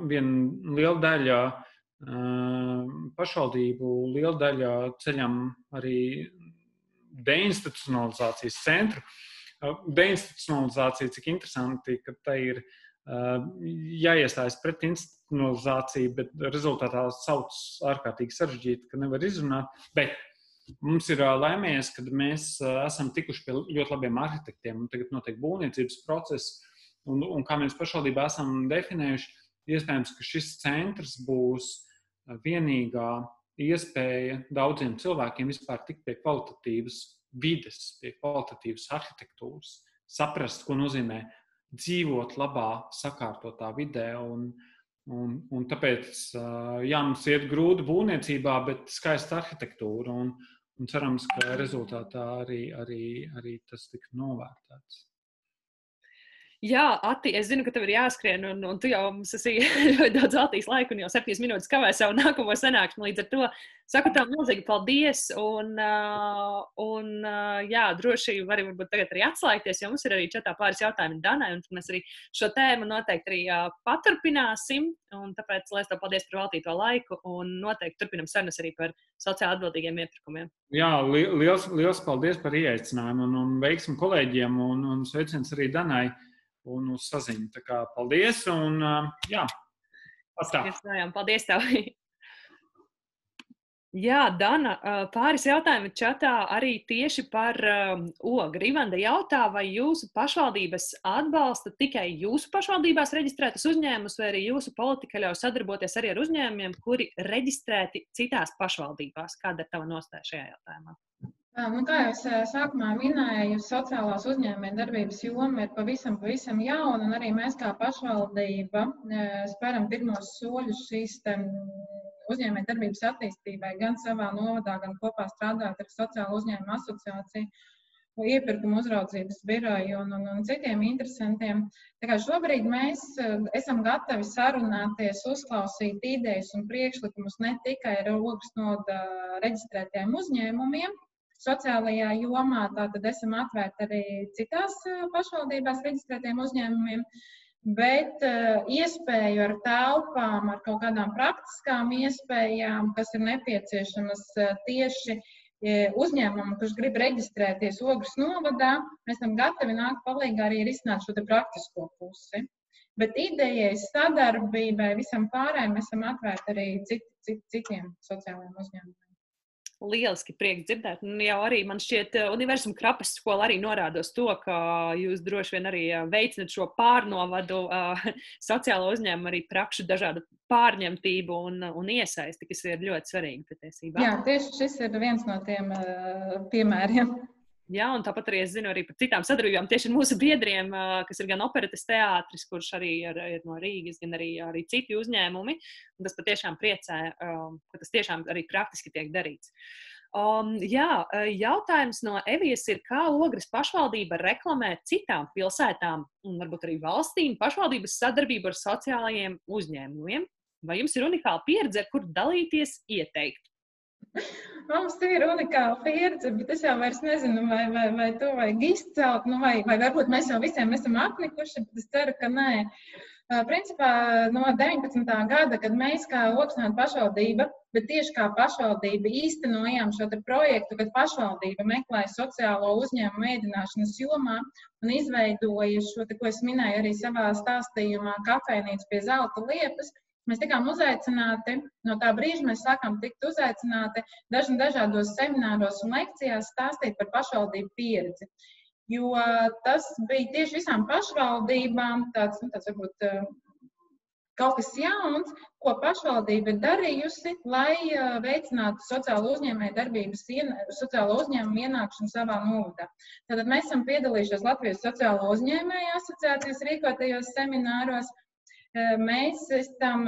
viena liela daļa pašvaldību, liela daļa ceļam arī deinstitucionalizācijas centru. Deinstitucionalizācija, cik interesanti, ka tai ir jāiestājas pret institucionalizāciju, bet rezultātā sauc ārkārtīgi sarežģīti, ka nevar izrunāt. Bet mums ir laimējies, ka mēs esam tikuši pie ļoti labiem arhitektiem, un tagad notiek būvniecības process, un kā mēs pašvaldībā esam definējuši, iespējams, ka šis centrs būs vienīgā iespēja daudziem cilvēkiem vispār tikt pie kvalitatīvas vides, pie kvalitatīvas arhitektūras, saprast, ko nozīmē dzīvot labā, sakārtotā vidē. Un tāpēc, mums iet grūti būvniecībā, bet skaista arhitektūra. Un cerams, ka rezultātā arī tas tiks novērtēts. Jā, Ati, es zinu, ka tev ir jāskrien, un tu jau mums esi ļoti daudz veltījis laiku, un jau 7 minūtes kavē savu nākamo sanāksmi. Līdz ar to saku tev milzīgi paldies, un droši varbūt tagad arī atslēgties, jo mums ir arī čatā pāris jautājumi Danai, un mēs arī šo tēmu noteikti arī paturpināsim, un tāpēc liels tev paldies par veltīto laiku, un noteikti turpinam sarunas arī par sociāli atbildīgiem iepirkumiem. Jā, liels paldies par ieaicinājumu, un veiksim kolēģiem, un sveiciens arī Danai. Un uz saziņu. Tā kā paldies un atstā. Paldies tev. Jā, Dana, pāris jautājumi čatā arī tieši par ogri. Rivanda jautā, vai jūsu pašvaldības atbalsta tikai jūsu pašvaldībās reģistrētas uzņēmumus, vai arī jūsu politika ļauj sadarboties arī ar uzņēmumiem, kuri reģistrēti citās pašvaldībās? Kāda ir tava nostāja šajā jautājumā? Kā jau es sākumā minēju, sociālās uzņēmējdarbības joma ir pavisam jauna, un arī mēs kā pašvaldība spēram pirmos soļus šīs uzņēmējdarbības attīstībai gan savā novadā, gan kopā strādāt ar Sociālo uzņēmumu asociāciju, iepirkumu uzraudzības biroju un citiem interesantiem. Tā kā šobrīd mēs esam gatavi sarunāties, uzklausīt idejas un priekšlikumus ne tikai ar ogres noda reģistrētiem uzņēmumiem, sociālajā jomā, tātad esam atvērti arī citās pašvaldībās reģistrētiem uzņēmumiem, bet iespēju ar telpām, ar kaut kādām praktiskām iespējām, kas ir nepieciešamas tieši uzņēmumam, kurš grib reģistrēties ogres novadā, mēs esam gatavi nākt palīgā arī risināt šo te praktisko pusi. Bet idejai, sadarbībai, visam pārējiem mēs esam atvērti arī citiem sociālajiem uzņēmumiem. Lieliski prieks dzirdēt. Un jau arī man šķiet Universuma Krapas skola arī norādos to, ka jūs droši vien arī veicināt šo pārnovadu sociālo uzņēmumu arī prakšu dažādu pārņemtību un iesaisti, kas ir ļoti svarīgi patiesībā. Jā, tieši šis ir viens no tiem piemēriem. Jā, un tāpat arī es zinu arī par citām sadarbībām tieši ar mūsu biedriem, kas ir gan operetes teātris, kurš arī ir no Rīgas, gan arī citi uzņēmumi. Un tas patiešām priecē, ka tas tiešām arī praktiski tiek darīts. Jautājums no Evijas ir, kā Ogres pašvaldība reklamē citām pilsētām un varbūt arī valstīm pašvaldības sadarbību ar sociālajiem uzņēmumiem? Vai jums ir unikāla pieredze, ar kur dalīties ieteikt? Mums ir unikāla pieredze, bet es jau vairs nezinu, vai to vajag izcelt, vai varbūt mēs jau visiem esam apnikuši, bet es ceru, ka nē. Principā no 19. gada, kad mēs kā Oksnāda pašvaldība, bet tieši kā pašvaldība īstenojām šo projektu, kad pašvaldība meklēja sociālo uzņēmumu ēdināšanas jomā un izveidoja šo, ko es minēju arī savā stāstījumā, kafejnīcu pie Zelta liepas. Mēs tikām uzaicināti, no tā brīža mēs sākām tikt uzaicināti dažādos semināros un lekcijās stāstīt par pašvaldību pieredzi. Jo tas bija tieši visām pašvaldībām tāds varbūt kaut kas jauns, ko pašvaldība ir darījusi, lai veicinātu sociālo uzņēmumu ienākšanu savā novadā. Tātad mēs esam piedalījušies Latvijas sociālo uzņēmēju asociācijas rīkotajos semināros. Mēs esam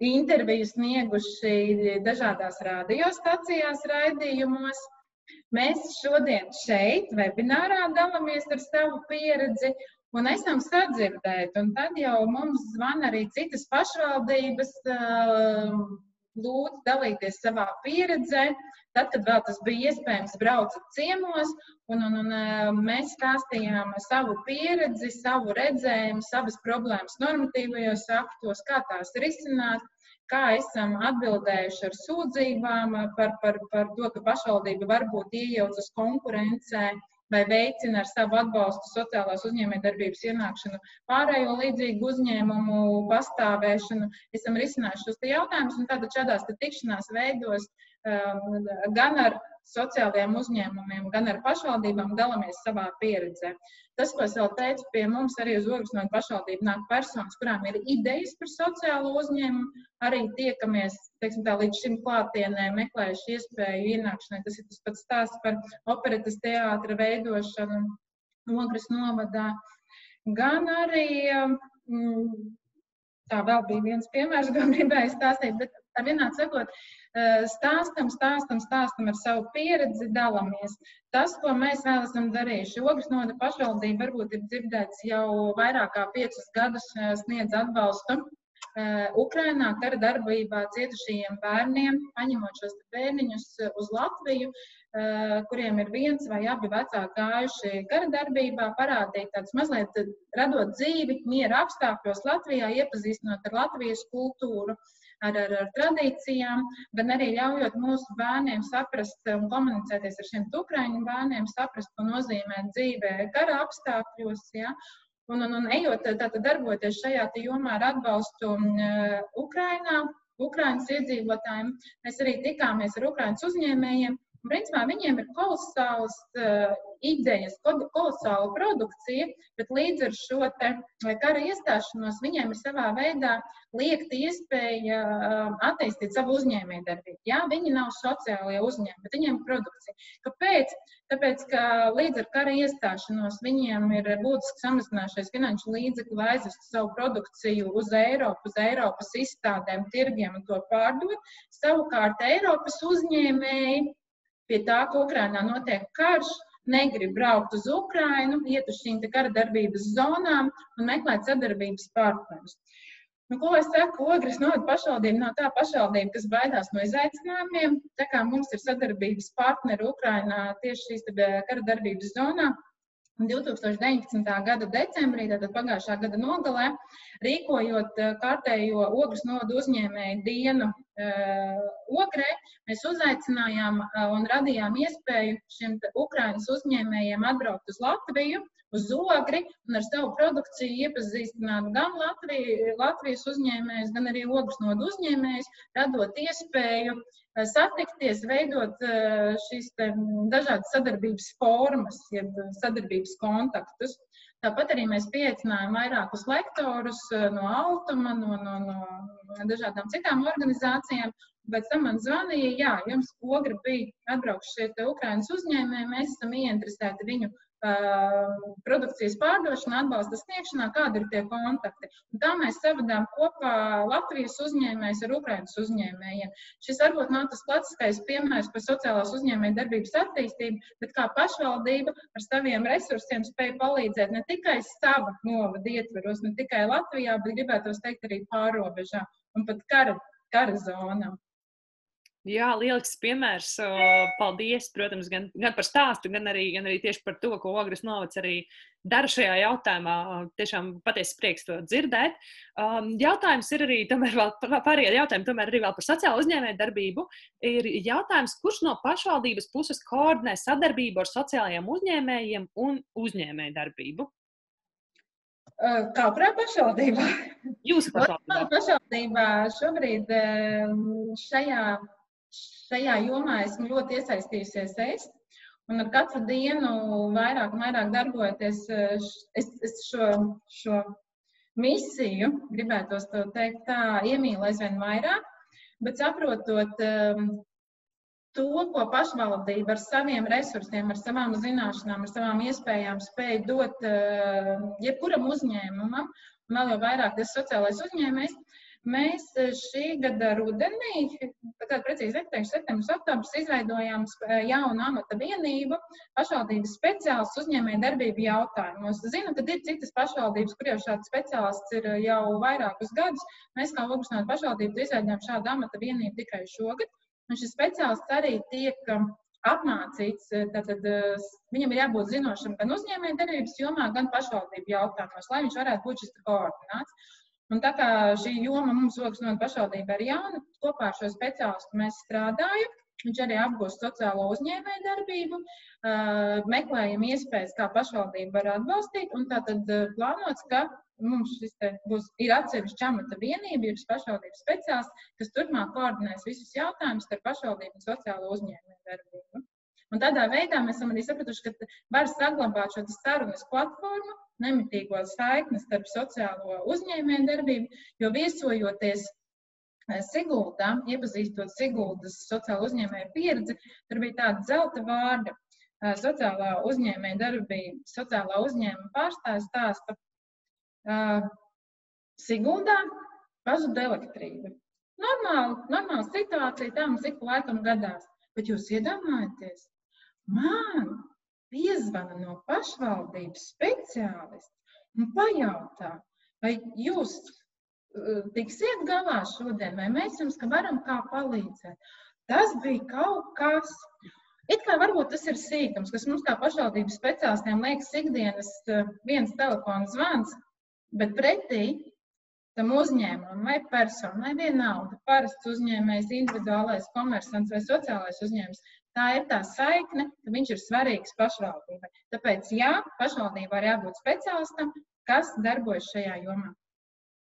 interviju snieguši dažādās radiostacijās raidījumos. Mēs šodien šeit, webinārā, dalāmies ar savu pieredzi un esam sadzirdēti. Un tad jau mums zvana arī citas pašvaldības, lūdzu dalīties savā pieredzē. Tad, kad vēl tas bija iespējams, brauca ciemos, un mēs stāstījām savu pieredzi, savu redzējumu, savas problēmas normatīvajos aktos, kā tās risināt, kā esam atbildējuši ar sūdzībām par to, ka pašvaldība varbūt iejaucas konkurencē vai veicina ar savu atbalstu sociālās uzņēmējdarbības ienākšanu pārējo līdzīgu uzņēmumu pastāvēšanu. Esam risinājuši šos jautājumus, un tātad šādās tikšanās veidos gan ar sociālajiem uzņēmumiem, gan ar pašvaldībām dalāmies savā pieredzē. Tas, ko es vēl teicu, pie mums arī uz Ogres Nodu pašvaldību nāk personas, kurām ir idejas par sociālo uzņēmumu, arī tiekamies, teiksim tā, līdz šim klātienē meklējuši iespēju ienākšanai. Tas ir tas pats stāsts par operetes teātra veidošanu Ogres novadā. Gan arī, tā vēl bija viens piemērs, ko gribēju stāstīt, bet ar vienādi sakot, stāstam ar savu pieredzi, dalāmies. Tas, ko mēs vēl esam darījuši, Ogres Noda pašvaldība varbūt ir dzirdēts jau vairāk kā 5 gadus sniedz atbalstu Ukrainā kara darbībā cietušajiem bērniem, paņemot šos bērniņus uz Latviju, kuriem ir viens vai abi vecāki gājuši kara darbībā, parādīt tāds mazliet radot dzīvi, miera apstākļos Latvijā, iepazīstinot ar Latvijas kultūru, ar tradīcijām, gan arī ļaujot mūsu bērniem saprast un komunicēties ar šiem ukraiņu bērniem, saprast, ko nozīmē dzīvē kara apstākļos, ja? Un ejot tātad darboties šajā jomā ar atbalstu Ukrainā, Ukrainas iedzīvotājiem, mēs arī tikāmies ar Ukrainas uzņēmējiem. Principā viņiem ir kolosālas idejas, kolosāla produkcija, bet līdz ar šo kara iestāšanos viņiem ir savā veidā liekta iespēja attīstīt savu uzņēmējdarbību. Jā, viņi nav sociālie uzņēmumi, bet viņiem ir produkcija. Kāpēc? Tāpēc, ka līdz ar kara iestāšanos viņiem ir būtiski samazinājušies finanšu līdzekļu, lai aizvestu savu produkciju uz Eiropas izstādēm, tirgiem un to pārdot. Savukārt Eiropas uzņēmēji pie tā, ka Ukrainā notiek karš, negrib braukt uz Ukrainu, iet uz šīm kara darbības zonām un meklēt sadarbības partnerus. Ko es saku, Ogres Noda pašvaldība nav tā pašvaldība, kas baidās no izaicinājumiem, tā kā mums ir sadarbības partneri Ukrainā tieši šīs kara darbības zonā. 2019. gada decembrī, tātad pagājušā gada nogalē, rīkojot kārtējo Ogres Nodu uzņēmēju dienu Ogrē, mēs uzaicinājām un radījām iespēju šiem Ukrainas uzņēmējiem atbraukt uz Latviju, uz Ogri un ar savu produkciju iepazīstināt gan Latvijas uzņēmējus, gan arī Ogres Nodu uzņēmējus, radot iespēju satikties, veidot šīs dažādas sadarbības formas, jeb sadarbības kontaktus. Tāpat arī mēs pieaicinājām vairākus lektorus no Altuma, no dažādām citām organizācijām. Pēc tam man zvanīja, jā, jums Ogre bija atbraukuši šie Ukrainas uzņēmēji, mēs esam ieinteresēti viņu produkcijas pārdošana, atbalsta sniegšanā, kādi ir tie kontakti. Un tā mēs savadām kopā Latvijas uzņēmējus ar Ukrainas uzņēmējiem. Šis varbūt nav tas klasiskais piemērs par sociālās uzņēmējdarbības attīstību, bet kā pašvaldība ar saviem resursiem spēja palīdzēt ne tikai sava novada ietveros, ne tikai Latvijā, bet gribētos teikt arī pārrobežā un pat kara zonā. Jā, lielisks piemērs. Paldies, protams, gan par stāstu, gan arī tieši par to, ko Ogres novads arī dara šajā jautājumā. Tiešām patiesi prieks to dzirdēt. Jautājums ir arī, tomēr vēl pārējie jautājumi, tomēr arī vēl par sociālo uzņēmējdarbību. Ir jautājums, kurš no pašvaldības puses koordinē sadarbību ar sociālajiem uzņēmējiem un uzņēmējdarbību? Kā kurā pašvaldībā? Jūsu pašvaldībā. Pašvaldībā šobrīd šajā jomā esmu ļoti iesaistījusies es, un ar katru dienu vairāk un vairāk darbojoties es šo misiju, gribētos to teikt tā, iemīlu aizvien vairāk, bet saprotot to, ko pašvaldība ar saviem resursiem, ar savām zināšanām, ar savām iespējām spēj dot jebkuram uzņēmumam, un vēl jau vairāk tas sociālais uzņēmējs, Mēs šī gada rudenī, tātad precīzi neteikšu, septembris, oktobris, izveidojām jaunu amata vienību pašvaldības speciālists uzņēmējdarbību jautājumos. Zinu, ka ir citas pašvaldības, kur jau šāds speciālists ir jau vairākus gadus. Mēs kā Lūgusnāta pašvaldības izveidojām šādu amata vienību tikai šogad. Un šis speciālists arī tiek apmācīts, tātad viņam ir jābūt zinošam gan uzņēmējdarbības jomā, gan pašvaldību jautājumos, lai viņš varētu būt šis koordināts. Un tā kā šī joma mums Lūgusnāta pašvaldība ir jauna, kopā ar šo speciālistu mēs strādājam. Viņš arī apgūst sociālo uzņēmējdarbību, meklējam iespējas, kā pašvaldība var atbalstīt, un tātad plānots, ka mums ir atsevišķa amata vienība, ir pašvaldības speciālists, kas turpmāk koordinēs visus jautājumus par pašvaldību un sociālo uzņēmējdarbību. Un tādā veidā mēs esam arī sapratuši, ka var saglabāt šo sarunas platformu, nemitīgo saiknes starp sociālo uzņēmējdarbību, jo viesojoties Siguldā, iepazīstot Siguldas sociālo uzņēmēju pieredzi, tur bija tāda zelta vārda sociālā uzņēmējdarbība, sociālā uzņēmuma pārstāvis stāsta. Siguldā pazuda elektrība. Normāla situācija, tā mums ik pa laikam gadās. Bet jūs iedomājaties, man piezvana no pašvaldības speciālists un pajautā, vai jūs tiksiet galā šodien, vai mēs jums varam kā palīdzēt. Tas bija kaut kas. It kā varbūt tas ir sīkums, kas mums kā pašvaldības speciālistiem liekas ikdienas viens telefona zvans, bet pretī tam uzņēmumam vai personai vienalga, parasts uzņēmējs, individuālais komersants vai sociālais uzņēmums, tā ir tā saikne, ka viņš ir svarīgs pašvaldībai. Tāpēc, jā, pašvaldībā ir jābūt speciālistam, kas darbojas šajā jomā.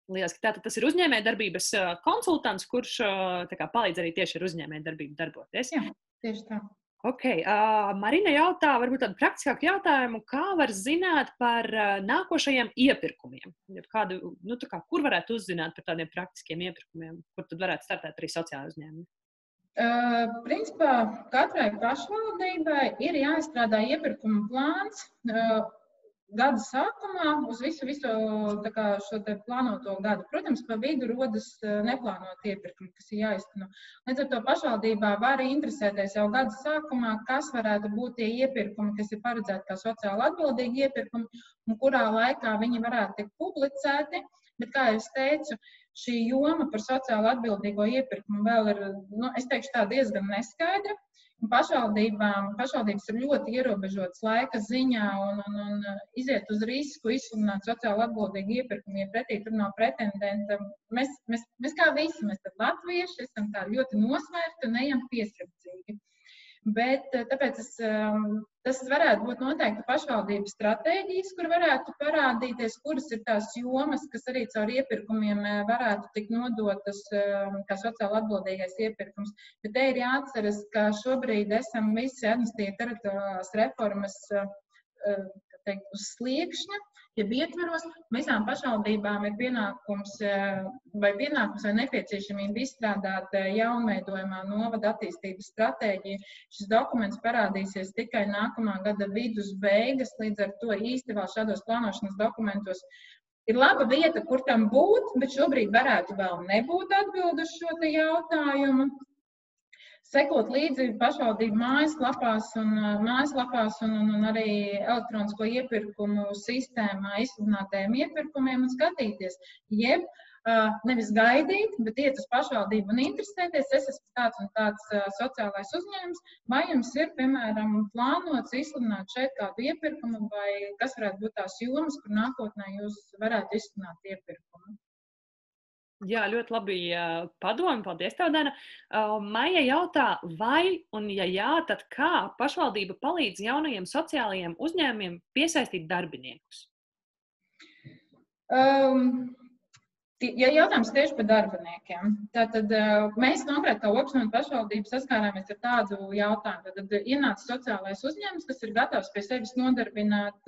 Lieliski. Tātad tas ir uzņēmējdarbības konsultants, kurš palīdz arī tieši ar uzņēmējdarbību darboties. Jā, tieši tā. Ok, Marina jautā, varbūt tādu praktiskāku jautājumu, kā var zināt par nākošajiem iepirkumiem? Kur varētu uzzināt par tādiem praktiskiem iepirkumiem, kur tad varētu startēt arī sociāli uzņēmumi? Principā katrai pašvaldībai ir jāizstrādā iepirkuma plāns gada sākumā uz visu šo te plānoto gadu. Protams, pa vidu rodas neplānot iepirkumi, kas ir jāizteno. Līdz ar to pašvaldībā var interesēties jau gada sākumā, kas varētu būt tie iepirkumi, kas ir paredzēti kā sociāli atbildīgi iepirkumi un kurā laikā viņi varētu tikt publicēti. Bet, kā jau es teicu, šī joma par sociāli atbildīgo iepirkumu vēl ir, es teikšu, tā diezgan neskaidra. Pašvaldības ir ļoti ierobežotas laika ziņā un iziet uz risku, izsludināt sociāli atbildīgu iepirkumu, ja pretī tur nav pretendenta. Mēs kā visi, mēs tad latvieši esam tā ļoti nosvērti un ejam piesardzīgi. Bet tāpēc tas varētu būt noteikti pašvaldības stratēģijas, kur varētu parādīties, kuras ir tās jomas, kas arī caur iepirkumiem varētu tikt nodotas kā sociāli atbildīgais iepirkums. Bet te ir jāatceras, ka šobrīd esam visi administratīvi teritoriālās reformas uz sliekšņa, jeb ietvaros. Visām pašvaldībām ir pienākums vai nepieciešamība izstrādāt jaunveidojumā novada attīstības stratēģiju. Šis dokuments parādīsies tikai nākamā gada vidus beigas, līdz ar to īsti vēl šādos plānošanas dokumentos ir laba vieta, kur tam būt, bet šobrīd varētu vēl nebūt atbildi uz šo te jautājumu. Sekot līdzi pašvaldību mājaslapās un arī elektronisko iepirkumu sistēmā izsludinātajiem iepirkumiem un skatīties. Jeb nevis gaidīt, bet iet uz pašvaldību un interesēties, es esmu tāds un tāds sociālais uzņēmums, vai jums ir, piemēram, plānots izsludināt šeit kādu iepirkumu, vai kas varētu būt tās jomas, kur nākotnē jūs varētu izsludināt iepirkumu. Jā, ļoti labi padomi. Paldies tev, Dana. Maija jautā, vai un ja jā, tad kā pašvaldība palīdz jaunajiem sociālajiem uzņēmumiem piesaistīt darbiniekus? Ja jautājums tieši par darbiniekiem, tad mēs konkrēti kā Lūgusnāta pašvaldība saskārāmies ar tādu jautājumu. Tad ienāca sociālais uzņēmums, kas ir gatavs pie sevis nodarbināt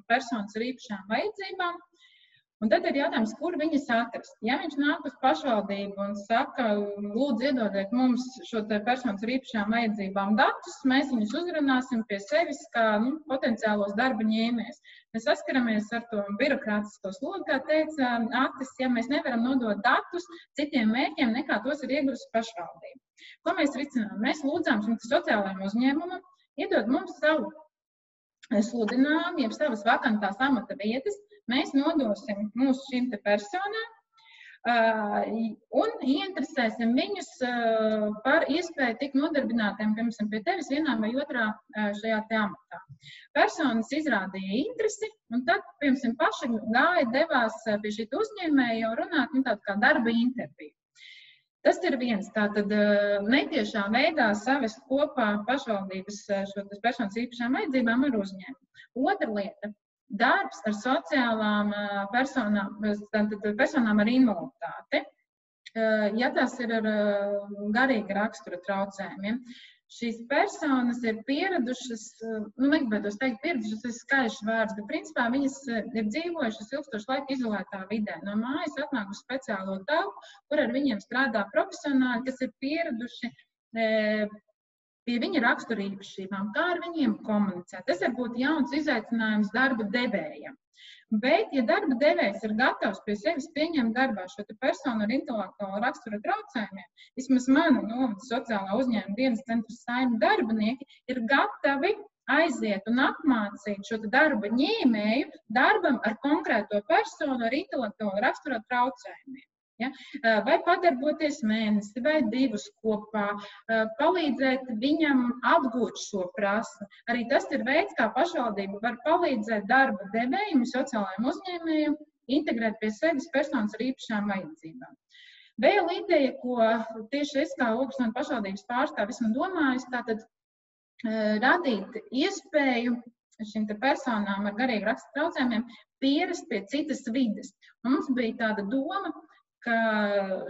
personas ar īpašām vajadzībām. Un tad ir jautājums, kur viņas atrast. Ja viņš nāk uz pašvaldību un saka, lūdzu, iedodiet mums šo te personas ar īpašām vajadzībām datus, mēs viņus uzrunāsim pie sevis kā potenciālos darba ņēmējus. Mēs saskaramies ar to birokrātisko slogu, kā teica Aktis, ja mēs nevaram nodot datus citiem mērķiem, nekā tos ir ieguvusi pašvaldība. Ko mēs ricinām? Mēs lūdzām šim sociālajiem uzņēmumam iedod mums savu sludinājumu, jeb savas vakantās amata vietas, mēs nodosim mūsu šīm te personām un ieinteresēsim viņus par iespēju tikt nodarbinātiem, piemēram, pie tevis vienā vai otrā šajā te amatā. Personas izrādīja interesi, un tad, piemēram, paši devās pie šī uzņēmēja jau runāt, tādu kā darba interviju. Tas ir viens, tātad netiešā veidā savest kopā pašvaldības šo personas īpašām vajadzībām ar uzņēmumu. Otra lieta. Darbs ar sociālām personām ar invaliditāti, ja tās ir ar garīga rakstura traucējumiem. Šīs personas ir pieradušas, negribētos teikt pieradušas, tas ir skaļš vārds, bet principā viņas ir dzīvojušas ilgstošu laiku izolētā vidē. No mājas atnāk uz speciālo telpu, kur ar viņiem strādā profesionāļi, kas ir pieraduši pie viņa rakstura īpašībām, kā ar viņiem komunicēt. Tas var būt jauns izaicinājums darba devējiem. Bet, ja darba devējs ir gatavs pie sevis pieņemt darbā šo personu ar intelektuālu rakstura traucējumiem, vismaz mana novada sociālā uzņēmuma dienas centra saimju darbinieki ir gatavi aiziet un apmācīt šo darba ņēmēju darbam ar konkrēto personu ar intelektuālu rakstura traucējumiem. Ja? Vai padarboties mēnesi vai divus kopā, palīdzēt viņam apgūt šo prasmi. Arī tas ir veids, kā pašvaldība var palīdzēt darba devējiem, sociālajiem uzņēmējiem, integrēt pie sevis personas ar īpašām vajadzībām. Vēl ideja, ko tieši es kā Ogres pašvaldības pārstāvis esmu domājis, tātad radīt iespēju šīm personām ar garīgu rakstura traucējumiem pierast pie citas vides. Mums bija tāda doma, ka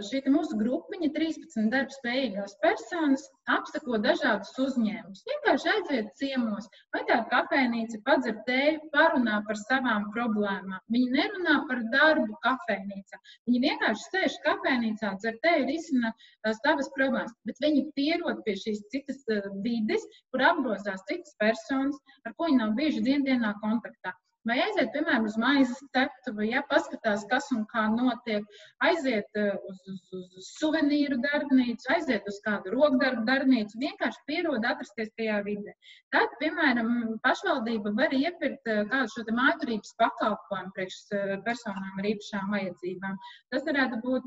šī mūsu grupiņa 13 darbspējīgās personas apsako dažādus uzņēmumus. Vienkārši aiziet ciemos, vai tā kafejnīca padzer tēju, parunā par savām problēmām. Viņi nerunā par darbu kafejnīcā. Viņi vienkārši sēž kafejnīcā, dzer tēju, risina savas problēmas, bet viņi pierod pie šīs citas vides, kur apgrozās citas personas, ar ko viņi nav bieži dienā kontaktā. Vai aiziet, piemēram, uz maizes ceptuvi, ja paskatās, kas un kā notiek, aiziet uz suvenīru darbnīcu, aiziet uz kādu rokdarbu darbnīcu, vienkārši pierod atrasties tajā vidē. Tad, piemēram, pašvaldība var iepirkt kādu šo mājturības pakalpojumu priekš personām ar īpašām vajadzībām. Tas varētu būt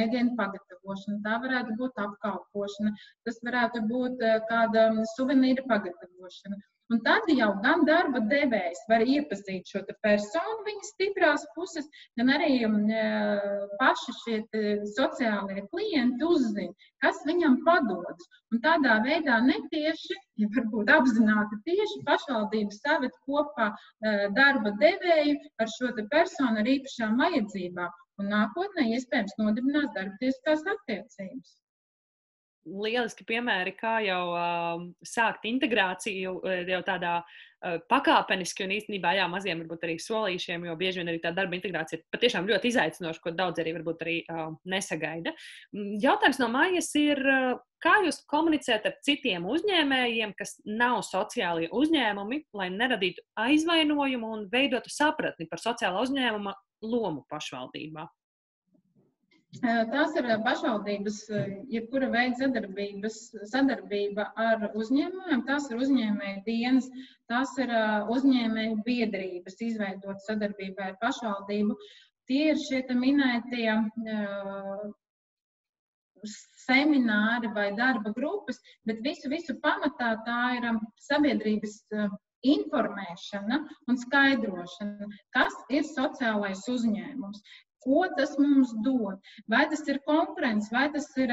ēdienu pagatavošana, tā varētu būt apkalpošana, tas varētu būt kāda suvenīra pagatavošana. Un tad jau gan darba devējs var iepazīt šo personu, viņas stiprās puses, gan arī paši šie sociālie klienti uzzina, kas viņam padodas. Un tādā veidā netieši, ja varbūt apzināti tieši pašvaldības saved kopā darba devēju ar šo personu ar īpašām vajadzībām. Un nākotnē iespējams nodibinās darbtiesiskās attiecības. Lieliski piemēri, kā jau sākt integrāciju jau tādā pakāpeniski un īstenībā maziem varbūt arī solīšiem, jo bieži vien arī tā darba integrācija ir patiešām ļoti izaicinoša, ko daudz arī varbūt arī nesagaida. Jautājums no mājas ir, kā jūs komunicējat ar citiem uzņēmējiem, kas nav sociālie uzņēmumi, lai neradītu aizvainojumu un veidotu sapratni par sociālā uzņēmuma lomu pašvaldībā? Tās ir pašvaldības, jebkura veida sadarbība ar uzņēmumiem, tās ir uzņēmēju dienas, tās ir uzņēmēju biedrības izveidot sadarbībā ar pašvaldību. Tie ir šie minētie semināri vai darba grupas, bet visu pamatā tā ir sabiedrības informēšana un skaidrošana, kas ir sociālais uzņēmums. Ko tas mums dod? Vai tas ir konkurence, vai tas ir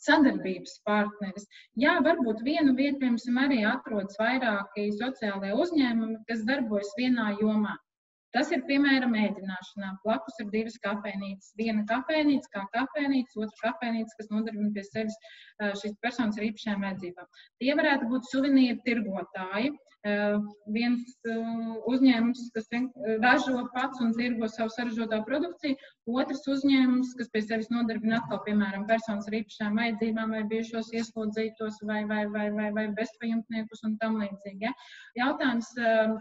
sadarbības partneris? Jā, varbūt vienu vietu, piemēram, arī atrodas vairāki sociālie uzņēmumi, kas darbojas vienā jomā. Tas ir, piemēram, mēģināšanā. Blakus ir 2 kafejnīcas. Viena kafejnīca kā kafejnīca, otra kafejnīca, kas nodarbina pie sevis šīs personas ar īpašajām vajadzībām. Tie varētu būt suvenīru tirgotāji. Viens uzņēmums, kas ražo pats un tirgo savu saražotā produkciju, otrs uzņēmums, kas pie sevis nodarbina atkal, piemēram, personas ar īpašām vajadzībām vai bijušos ieslodzītos vai bezpajumtniekus un tam līdzīgi. Ja? Jautājums,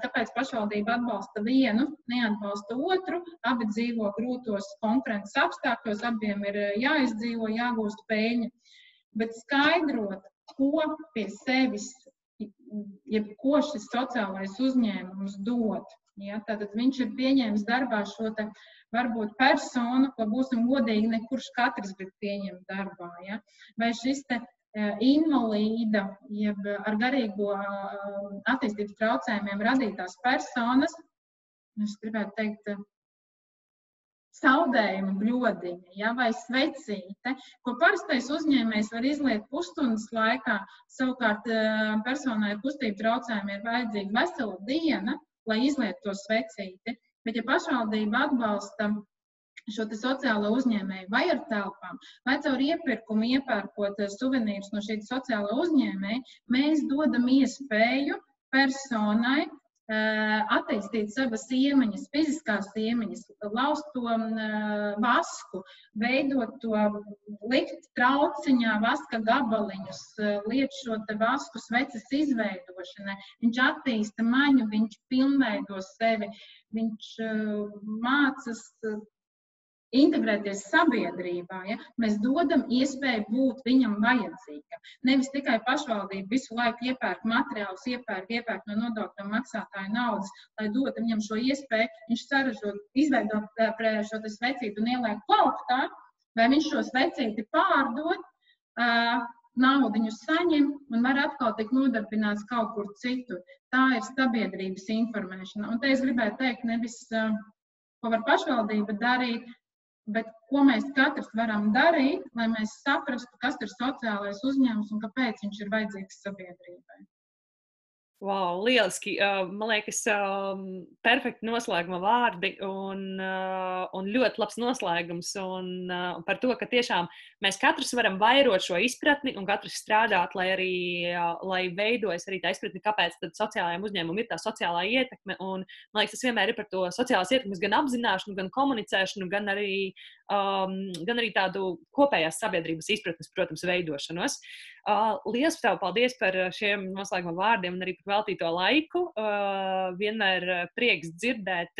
kāpēc pašvaldība atbalsta vienu, neatbalsta otru, abi dzīvo grūtos konkurences apstākļos, abiem ir jāizdzīvo, jāgūst peļņa. Bet skaidrot, ko pie sevis, ko šis sociālais uzņēmums dod. Ja? Tātad viņš ir pieņēmis darbā šo te varbūt personu, ko būsim godīgi, ne kurš katrs grib pieņemt darbā. Ja? Vai šis te invalīda, jeb ar garīgo attīstības traucējumiem radītās personas, es gribētu teikt, saldējuma bļodiņa, ja, vai svecīte, ko parastais uzņēmējs var izliet pusstundas laikā, savukārt personai ar kustību traucējumiem ir vajadzīga vesela diena, lai izliet to svecīti. Bet ja pašvaldība atbalsta šo te sociālo uzņēmēju vai ar telpām, vai caur iepirkumu iepērkot suvenīrus no šī sociāla uzņēmēja, mēs dodam iespēju personai attīstīt savas iemaņas, fiziskās iemaņas, laust to vasku, veidot to, likt trauciņā vaska gabaliņus, liet šo te vasku sveces izveidošanai. Viņš attīsta maņu, viņš pilnveido sevi, viņš mācas integrēties sabiedrībā, ja? Mēs dodam iespēju būt viņam vajadzīgam. Nevis tikai pašvaldība visu laiku iepērk materiālus, iepērk no nodokļu maksātāju naudas, lai dotu viņam šo iespēju, viņš saražot, izveidot šo te svecīti un ieliek plauktā, vai viņš šo svecīti pārdod, naudiņu saņem un var atkal tikt nodarbināts kaut kur citur. Tā ir sabiedrības informēšana. Un te es gribētu teikt, nevis, ko var pašvaldība darīt, bet ko mēs katrs varam darīt, lai mēs saprastu, kas ir sociālais uzņēmums un kāpēc viņš ir vajadzīgs sabiedrībai. Wow, lieliski! Man liekas, perfekti noslēguma vārdi un ļoti labs noslēgums un par to, ka tiešām mēs katrs varam vairot šo izpratni un katrs strādāt, lai veidojas arī tā izpratni, kāpēc tad sociālajiem uzņēmumiem ir tā sociālā ietekme. Un, man liekas, tas vienmēr ir par to sociālās ietekmes gan apzināšanu, gan komunicēšanu, gan arī tādu kopējās sabiedrības izpratnes, protams, veidošanos. Liels tev paldies par šiem noslēguma vārdiem un arī par veltīto laiku. Vienmēr prieks dzirdēt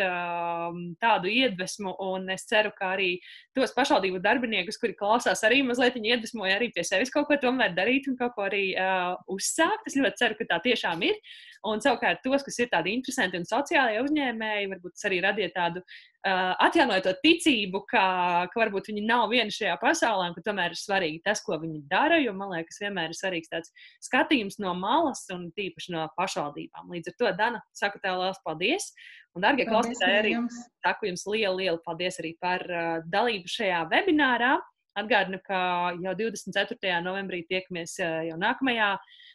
tādu iedvesmu, un es ceru, ka arī tos pašvaldību darbiniekus, kuri klausās, arī mazliet viņi iedvesmoja arī pie sevis kaut ko tomēr darīt un kaut ko arī uzsākt. Es ļoti ceru, ka tā tiešām ir. Un savukārt tos, kas ir tādi interesanti un sociālie uzņēmēji, varbūt tas arī radiet tādu atjaunot to ticību, ka varbūt viņi nav vieni šajā pasaulē, un ka tomēr ir svarīgi tas, ko viņi dara, jo, man liekas, vienmēr ir svarīgs tāds skatījums no malas un tīpaši no pašvaldībām. Līdz ar to, Dana, saku tev liels paldies. Un, dargie klausītāji, arī saku jums lielu paldies arī par dalību šajā webinārā. Atgādinu, ka jau 24. novembrī tiekamies jau nākamajā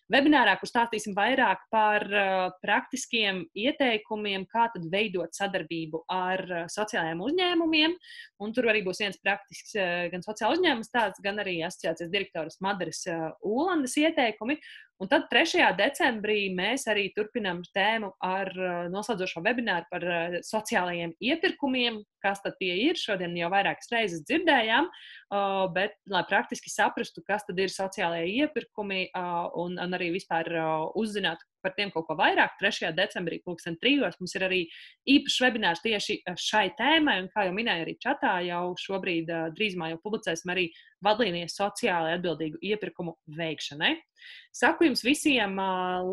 webinārā, kur stāstīsim vairāk par praktiskiem ieteikumiem, kā tad veidot sadarbību ar sociālajiem uzņēmumiem. Un tur arī būs viens praktisks gan sociāla uzņēmums tāds, gan arī asociācijas direktoras Madaras Ūlandes ieteikumi. Un tad 3. decembrī mēs arī turpinām tēmu ar noslēdzošo webināru par sociālajiem iepirkumiem, kas tad tie ir. Šodien jau vairākas reizes dzirdējām, bet, lai praktiski saprastu, kas tad ir sociālajie iepirkumi un arī vispār uzzinātu par tiem kaut ko vairāk, 3. decembrī 2003. Mums ir arī īpašs webinārs tieši šai tēmai, un kā jau minēju arī čatā, jau šobrīd drīzumā jau publicēsim arī vadlīnijas sociāli atbildīgu iepirkumu veikšanai. Saku jums visiem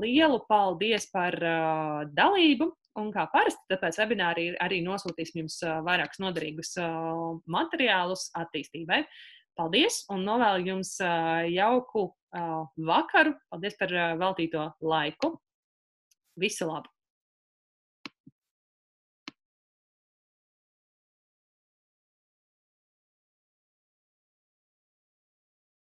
lielu paldies par dalību, un kā parasti, tāpēc webināri arī nosūtīsim jums vairākus noderīgus materiālus attīstībai. Paldies un novēlu jums jauku vakaru. Paldies par veltīto laiku. Visu labu!